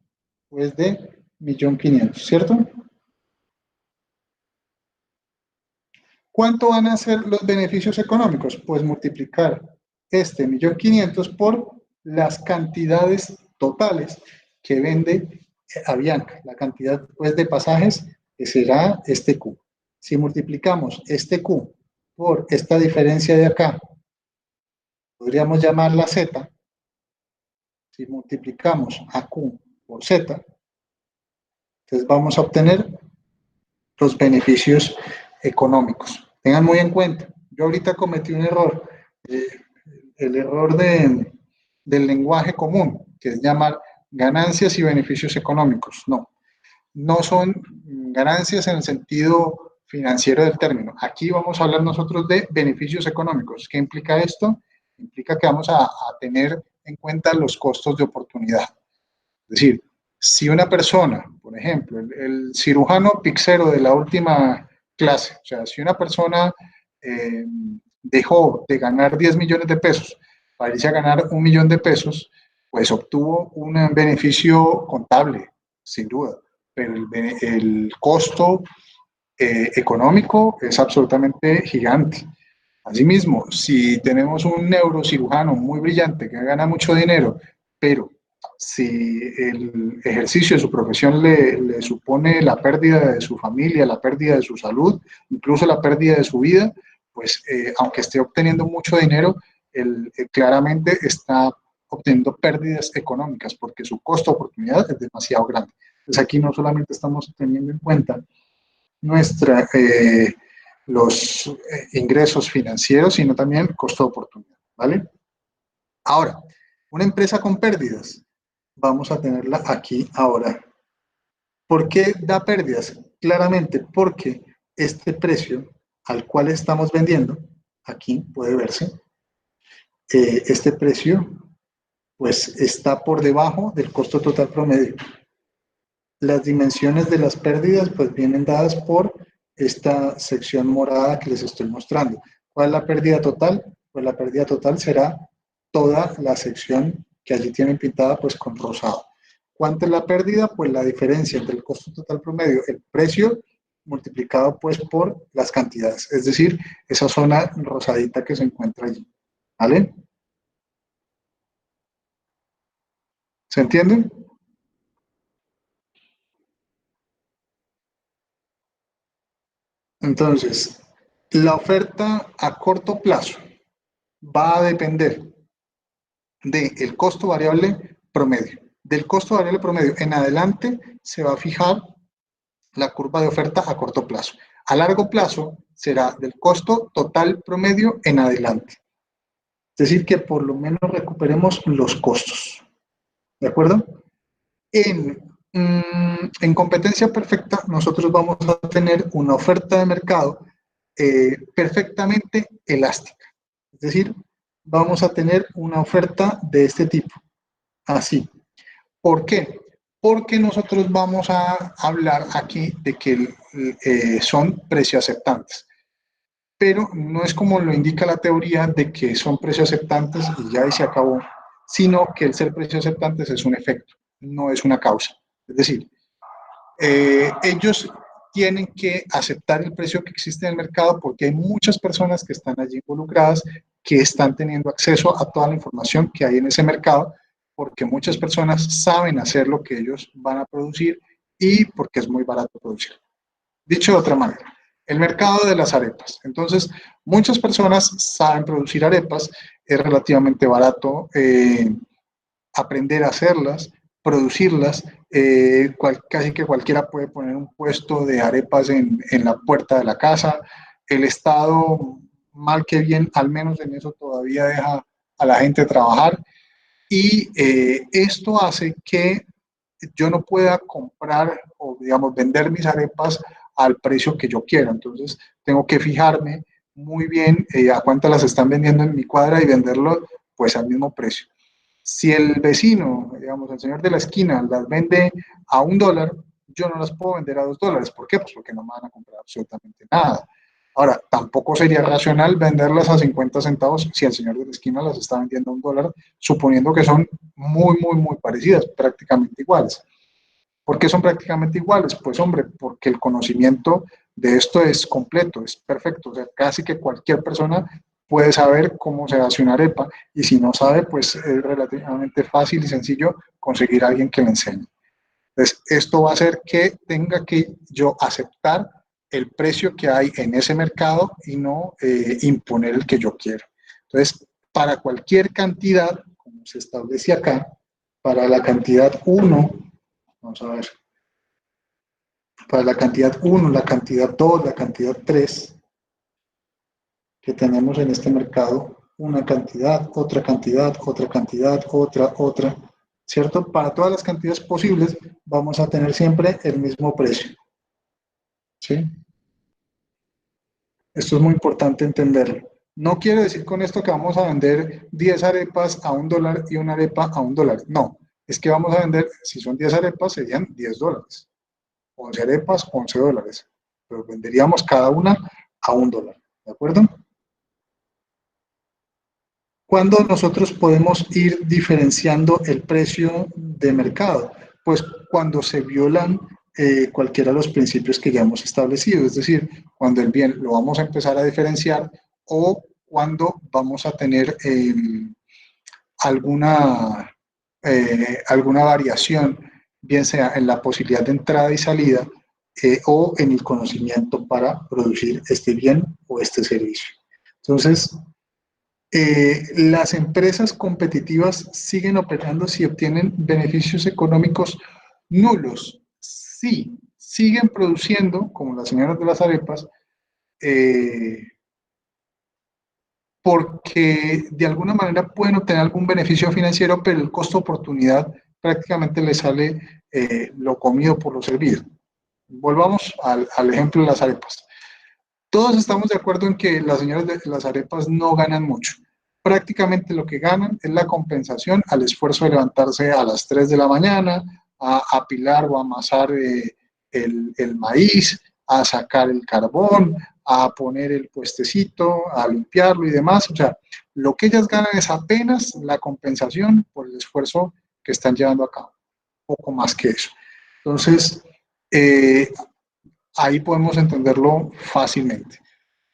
Speaker 1: Pues de 1.500.000, ¿cierto? ¿Cuánto van a ser los beneficios económicos? Pues multiplicar este 1.500.000 por las cantidades totales que vende Avianca, la cantidad pues, de pasajes que será este Q. Si multiplicamos este Q por esta diferencia de acá, podríamos llamarla Z. Si multiplicamos a Q por Z, entonces vamos a obtener los beneficios económicos. Tengan muy en cuenta, yo ahorita cometí un error, el error del lenguaje común, que es llamar ganancias y beneficios económicos. No son ganancias en el sentido financiero del término. Aquí vamos a hablar nosotros de beneficios económicos. ¿Qué implica esto? Implica que vamos a tener en cuenta los costos de oportunidad. Es decir, si una persona, por ejemplo, el cirujano pixero de la última clase, o sea, si una persona dejó de ganar 10 millones de pesos para irse a ganar 1 millón de pesos, pues obtuvo un beneficio contable, sin duda, pero el costo económico es absolutamente gigante. Asimismo, si tenemos un neurocirujano muy brillante que gana mucho dinero, pero si el ejercicio de su profesión le supone la pérdida de su familia, la pérdida de su salud, incluso la pérdida de su vida, pues aunque esté obteniendo mucho dinero, claramente está obteniendo pérdidas económicas porque su costo de oportunidad es demasiado grande. Entonces aquí no solamente estamos teniendo en cuenta los ingresos financieros, sino también costo de oportunidad, ¿vale? Ahora, una empresa con pérdidas, vamos a tenerla aquí ahora. ¿Por qué da pérdidas? Claramente porque este precio al cual estamos vendiendo, aquí puede verse, este precio pues está por debajo del costo total promedio. Las dimensiones de las pérdidas pues vienen dadas por esta sección morada que les estoy mostrando. ¿Cuál es la pérdida total? Pues la pérdida total será toda la sección que allí tienen pintada pues con rosado. ¿Cuánto es la pérdida? Pues la diferencia entre el costo total promedio, el precio multiplicado pues por las cantidades, es decir, esa zona rosadita que se encuentra allí. ¿Vale? ¿Se entiende? Entonces, la oferta a corto plazo va a depender del costo variable promedio. Del costo variable promedio en adelante se va a fijar la curva de oferta a corto plazo. A largo plazo será del costo total promedio en adelante. Es decir, que por lo menos recuperemos los costos. ¿De acuerdo? En competencia perfecta, nosotros vamos a tener una oferta de mercado perfectamente elástica. Es decir, vamos a tener una oferta de este tipo, así. ¿Por qué? Porque nosotros vamos a hablar aquí de que son precios aceptantes. Pero no es como lo indica la teoría de que son precios aceptantes y ya y se acabó, sino que el ser precio aceptantes es un efecto, no es una causa. Es decir, ellos tienen que aceptar el precio que existe en el mercado porque hay muchas personas que están allí involucradas, que están teniendo acceso a toda la información que hay en ese mercado, porque muchas personas saben hacer lo que ellos van a producir y porque es muy barato producir. Dicho de otra manera, el mercado de las arepas. Entonces, muchas personas saben producir arepas, es relativamente barato aprender a hacerlas, producirlas. Casi que cualquiera puede poner un puesto de arepas en la puerta de la casa. El Estado, mal que bien, al menos en eso todavía deja a la gente trabajar. Y esto hace que yo no pueda comprar o, digamos, vender mis arepas al precio que yo quiero. Entonces, tengo que fijarme muy bien a cuántas las están vendiendo en mi cuadra y venderlo pues al mismo precio. Si el vecino, digamos, el señor de la esquina, las vende a $1, yo no las puedo vender a $2. ¿Por qué? Pues porque no me van a comprar absolutamente nada. Ahora, tampoco sería racional venderlas a 50 centavos si el señor de la esquina las está vendiendo a $1, suponiendo que son muy parecidas, prácticamente iguales. ¿Por qué son prácticamente iguales? Pues hombre, porque el conocimiento de esto es completo, es perfecto. O sea, casi que cualquier persona puede saber cómo se hace una arepa y si no sabe, pues es relativamente fácil y sencillo conseguir a alguien que le enseñe. Entonces, esto va a hacer que tenga que yo aceptar el precio que hay en ese mercado y no imponer el que yo quiero. Entonces, para cualquier cantidad, como se establece acá, para la cantidad 1, vamos a ver, para la cantidad 1, la cantidad 2, la cantidad 3 que tenemos en este mercado, una cantidad, otra cantidad, otra cantidad, otra, ¿cierto? Para todas las cantidades posibles vamos a tener siempre el mismo precio, ¿sí? Esto es muy importante entenderlo. No quiere decir con esto que vamos a vender 10 arepas a $1 y una arepa a $1. No, es que vamos a vender, si son 10 arepas, serían $10. 11 arepas, $11. Pero venderíamos cada una a $1. ¿De acuerdo? ¿Cuándo nosotros podemos ir diferenciando el precio de mercado? Pues cuando se violan cualquiera de los principios que ya hemos establecido, es decir, cuando el bien lo vamos a empezar a diferenciar o cuando vamos a tener alguna, alguna variación, bien sea en la posibilidad de entrada y salida o en el conocimiento para producir este bien o este servicio. Entonces, las empresas competitivas siguen operando si obtienen beneficios económicos nulos. Sí, siguen produciendo, como las señoras de las arepas, eh, porque de alguna manera pueden obtener algún beneficio financiero, pero el costo de oportunidad prácticamente les sale lo comido por lo servido. Volvamos al ejemplo de las arepas. Todos estamos de acuerdo en que las señoras de las arepas no ganan mucho. Prácticamente lo que ganan es la compensación al esfuerzo de levantarse a las 3 de la mañana, a apilar o amasar el maíz, a sacar el carbón, a poner el puestecito, a limpiarlo y demás. O sea, lo que ellas ganan es apenas la compensación por el esfuerzo que están llevando a cabo, poco más que eso. Entonces, ahí podemos entenderlo fácilmente.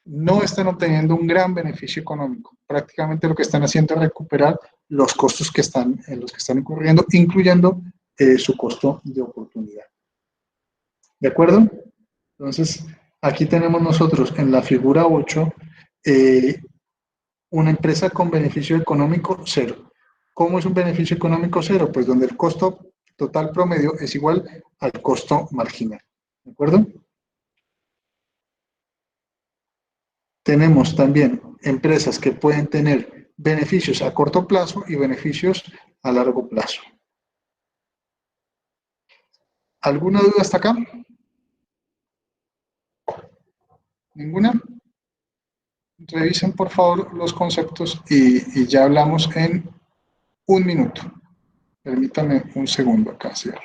Speaker 1: No están obteniendo un gran beneficio económico. Prácticamente lo que están haciendo es recuperar los costos que están, en los que están incurriendo, incluyendo su costo de oportunidad. ¿De acuerdo? Entonces, aquí tenemos nosotros en la figura 8 una empresa con beneficio económico cero. ¿Cómo es un beneficio económico cero? Pues donde el costo total promedio es igual al costo marginal. ¿De acuerdo? Tenemos también empresas que pueden tener beneficios a corto plazo y beneficios a largo plazo. ¿Alguna duda hasta acá? ¿Ninguna? Revisen por favor los conceptos y ya hablamos en un minuto. Permítanme un segundo acá, cierro.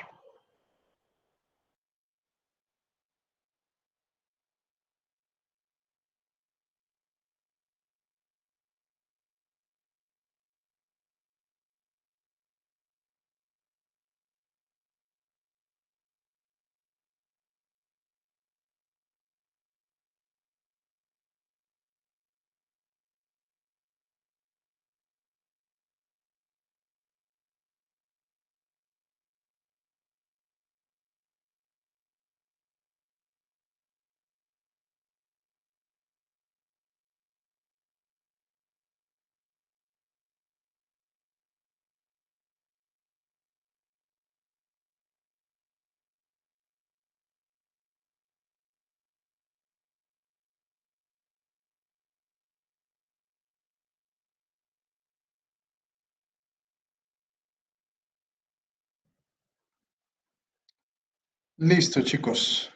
Speaker 1: Listo, chicos.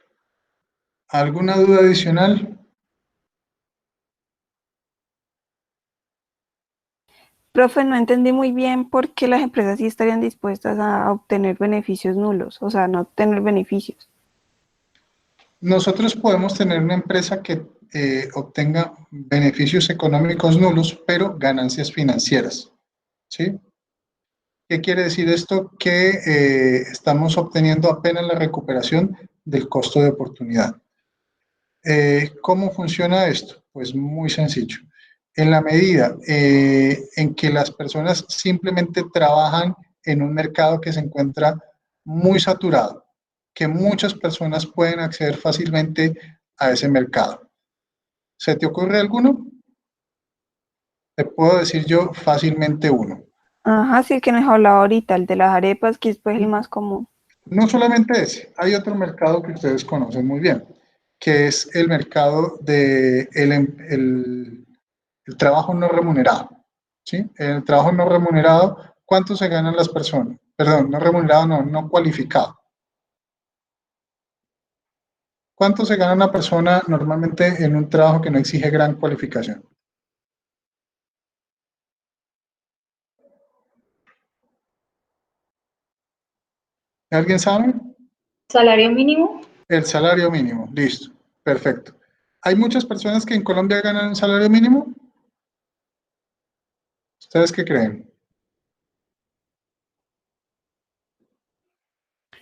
Speaker 1: ¿Alguna duda adicional?
Speaker 3: Profe, no entendí muy bien por qué las empresas sí estarían dispuestas a obtener beneficios nulos, o sea, no obtener beneficios.
Speaker 1: Nosotros podemos tener una empresa que obtenga beneficios económicos nulos, pero ganancias financieras, ¿sí? ¿Qué quiere decir esto? Que estamos obteniendo apenas la recuperación del costo de oportunidad. ¿Cómo funciona esto? Pues muy sencillo. En la medida en que las personas simplemente trabajan en un mercado que se encuentra muy saturado, que muchas personas pueden acceder fácilmente a ese mercado. ¿Se te ocurre alguno? Te puedo decir yo fácilmente uno.
Speaker 3: Ajá, sí, el que nos hablaba ahorita, el de las arepas, que es pues el más común.
Speaker 1: No solamente ese, hay otro mercado que ustedes conocen muy bien, que es el mercado de el trabajo no remunerado. ¿Sí? En el trabajo no remunerado, ¿cuánto se ganan las personas? Perdón, no remunerado, no, no cualificado. ¿Cuánto se gana una persona normalmente en un trabajo que no exige gran cualificación? ¿Alguien sabe?
Speaker 2: Salario mínimo.
Speaker 1: El salario mínimo, listo, perfecto. ¿Hay muchas personas que en Colombia ganan un salario mínimo? ¿Ustedes qué creen?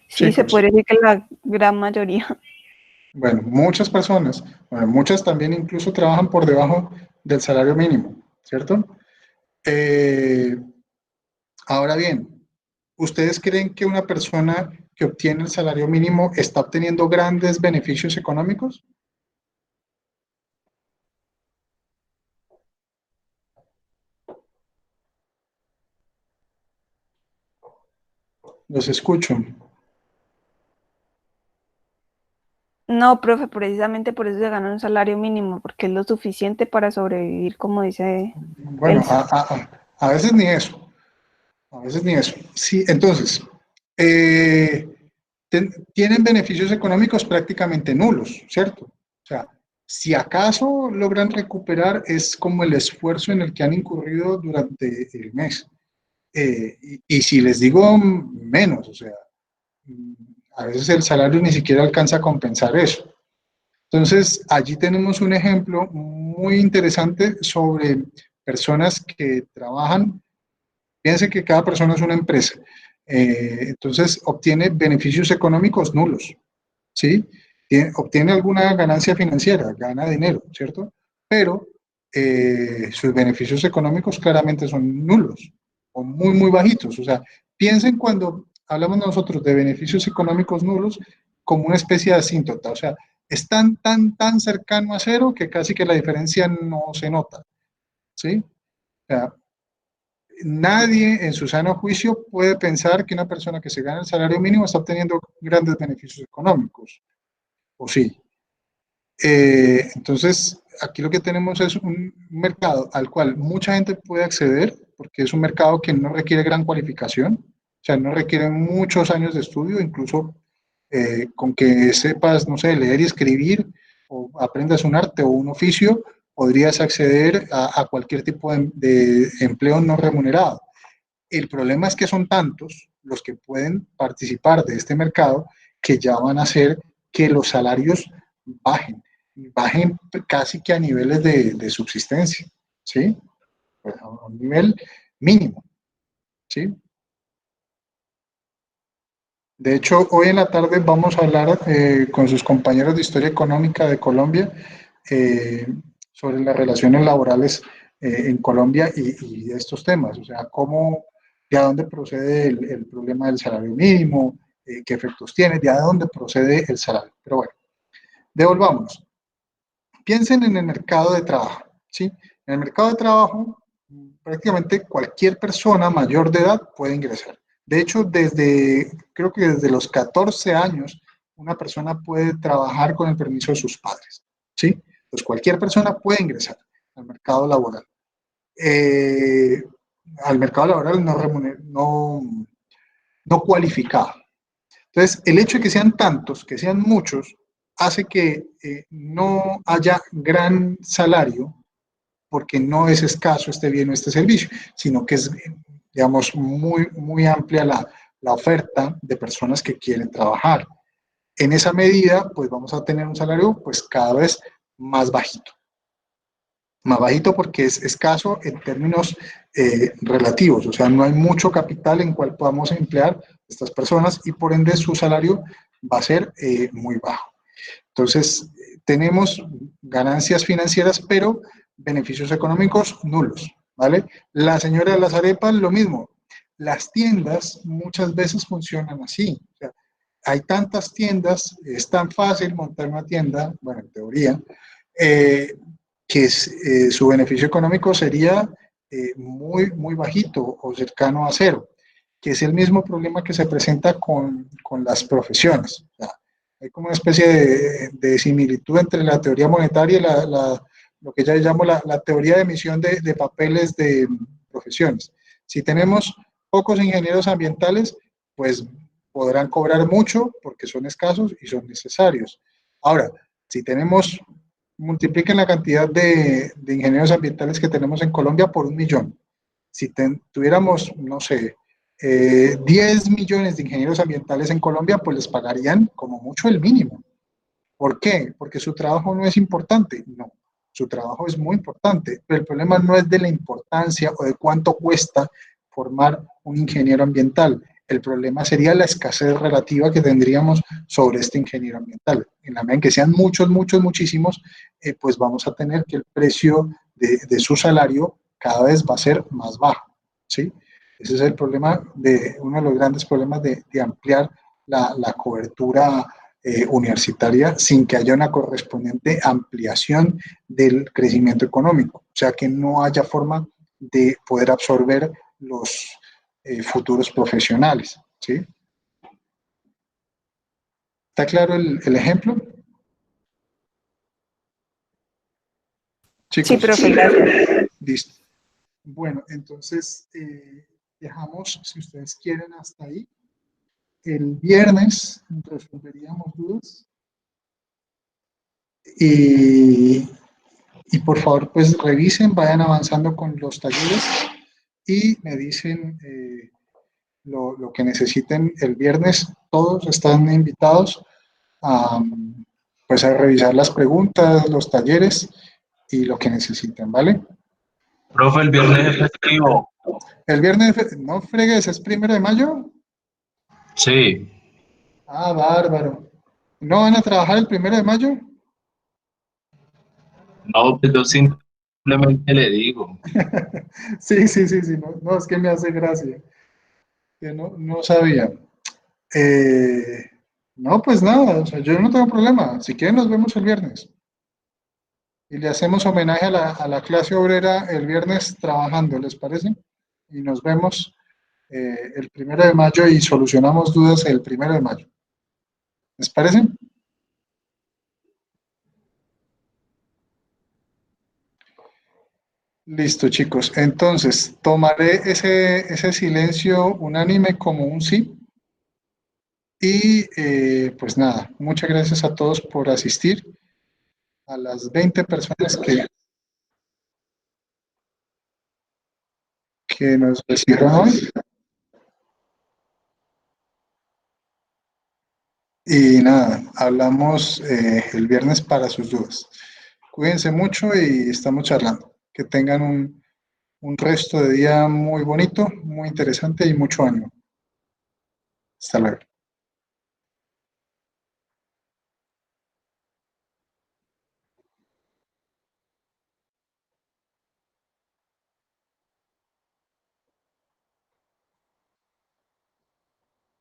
Speaker 3: Sí, se
Speaker 1: Chicos,
Speaker 3: puede decir que la gran mayoría.
Speaker 1: bueno, muchas personas, bueno, muchas también incluso trabajan por debajo del salario mínimo, ¿cierto? Eh, Ahora bien, ¿ustedes creen que una persona que obtiene el salario mínimo está obteniendo grandes beneficios económicos? Los escucho.
Speaker 3: No, profe, precisamente por eso se gana un salario mínimo, porque es lo suficiente para sobrevivir, como dice
Speaker 1: Bueno,
Speaker 3: Elsa.
Speaker 1: a veces ni eso, a veces ni eso. Sí, entonces, eh, tienen beneficios económicos prácticamente nulos, ¿cierto? O sea, si acaso logran recuperar es como el esfuerzo en el que han incurrido durante el mes. Y si les digo menos, o sea, a veces el salario ni siquiera alcanza a compensar eso. Entonces, allí tenemos un ejemplo muy interesante sobre personas que trabajan. Fíjense que cada persona es una empresa. Entonces, obtiene beneficios económicos nulos, ¿sí? Obtiene alguna ganancia financiera, gana dinero, ¿cierto? Pero sus beneficios económicos claramente son nulos o muy, muy bajitos. O sea, piensen cuando hablamos nosotros de beneficios económicos nulos como una especie de asíntota. O sea, están tan cercano a cero que casi que la diferencia no se nota, ¿sí? O sea, nadie en su sano juicio puede pensar que una persona que se gana el salario mínimo está obteniendo grandes beneficios económicos, ¿o sí? Entonces, aquí lo que tenemos es un mercado al cual mucha gente puede acceder, porque es un mercado que no requiere gran cualificación, o sea, no requiere muchos años de estudio, incluso con que sepas, no sé, leer y escribir, o aprendas un arte o un oficio, podrías acceder a cualquier tipo de empleo no remunerado. El problema es que son tantos los que pueden participar de este mercado que ya van a hacer que los salarios bajen, bajen casi que a niveles de subsistencia, ¿sí? Pues a un nivel mínimo, ¿sí? De hecho, hoy en la tarde vamos a hablar con sus compañeros de Historia Económica de Colombia eh, sobre las relaciones laborales en Colombia y estos temas, o sea, cómo, de dónde procede el problema del salario mínimo, qué efectos tiene, de dónde procede el salario. Pero bueno, devolvámonos. Piensen en el mercado de trabajo, ¿sí? En el mercado de trabajo, prácticamente cualquier persona mayor de edad puede ingresar. De hecho, creo que desde los 14 años, una persona puede trabajar con el permiso de sus padres, ¿sí? Entonces, cualquier persona puede ingresar al mercado laboral. Eh, Al mercado laboral no cualificado. Entonces, el hecho de que sean tantos, que sean muchos, hace que no haya gran salario porque no es escaso este bien o este servicio, sino que es, digamos, muy amplia la oferta de personas que quieren trabajar. En esa medida, pues vamos a tener un salario pues cada vez más bajito. Más bajito porque es escaso en términos relativos, o sea, no hay mucho capital en cual podamos emplear estas personas y por ende su salario va a ser muy bajo. Entonces, tenemos ganancias financieras, pero beneficios económicos nulos, ¿vale? La señora de las arepas, lo mismo. Las tiendas muchas veces funcionan así. O sea, hay tantas tiendas, es tan fácil montar una tienda, bueno, en teoría, que su beneficio económico sería muy bajito o cercano a cero, que es el mismo problema que se presenta con las profesiones. O sea, hay como una especie de similitud entre la teoría monetaria y lo que ya llamo la teoría de emisión de papeles de profesiones. Si tenemos pocos ingenieros ambientales, pues podrán cobrar mucho porque son escasos y son necesarios. Ahora, si tenemos, multipliquen la cantidad de ingenieros ambientales que tenemos en Colombia por 1.000.000. Si tuviéramos, no sé, 10 millones de ingenieros ambientales en Colombia, pues les pagarían como mucho el mínimo. ¿Por qué? Porque su trabajo no es importante. No, su trabajo es muy importante, pero el problema no es de la importancia o de cuánto cuesta formar un ingeniero ambiental. El problema sería la escasez relativa que tendríamos sobre este ingeniero ambiental. En la medida en que sean muchísimos, pues vamos a tener que el precio de su salario cada vez va a ser más bajo, ¿sí? Ese es el problema, uno de los grandes problemas de ampliar la cobertura universitaria sin que haya una correspondiente ampliación del crecimiento económico. O sea, que no haya forma de poder absorber los futuros profesionales, ¿sí? ¿Está claro el ejemplo? Chicos.
Speaker 3: Sí, profe, gracias.
Speaker 1: Listo. Bueno, entonces dejamos, si ustedes quieren, hasta ahí. El viernes resolveríamos dudas. Y por favor, pues revisen, vayan avanzando con los talleres y me dicen lo que necesiten el viernes. Todos están invitados a, pues a revisar las preguntas, los talleres y lo que necesiten, ¿vale?
Speaker 4: Profe, el viernes es festivo.
Speaker 1: El viernes, no fregues, ¿es 1 de mayo?
Speaker 4: Sí.
Speaker 1: Ah, bárbaro. ¿No van a trabajar el 1 de mayo?
Speaker 4: No, pues yo simplemente le digo.
Speaker 1: Sí, no, es que me hace gracia, que no sabía. No, pues nada, o sea, yo no tengo problema. Si quieren, nos vemos el viernes. Y le hacemos homenaje a la clase obrera el viernes trabajando, ¿les parece? Y nos vemos el 1 de mayo y solucionamos dudas el 1 de mayo. ¿Les parece? Listo, chicos. Entonces, tomaré ese silencio unánime como un sí. Y pues nada, muchas gracias a todos por asistir. A las 20 personas que nos recibieron hoy. Y nada, hablamos el viernes para sus dudas. Cuídense mucho y estamos charlando. Que tengan un resto de día muy bonito, muy interesante y mucho ánimo. Hasta luego.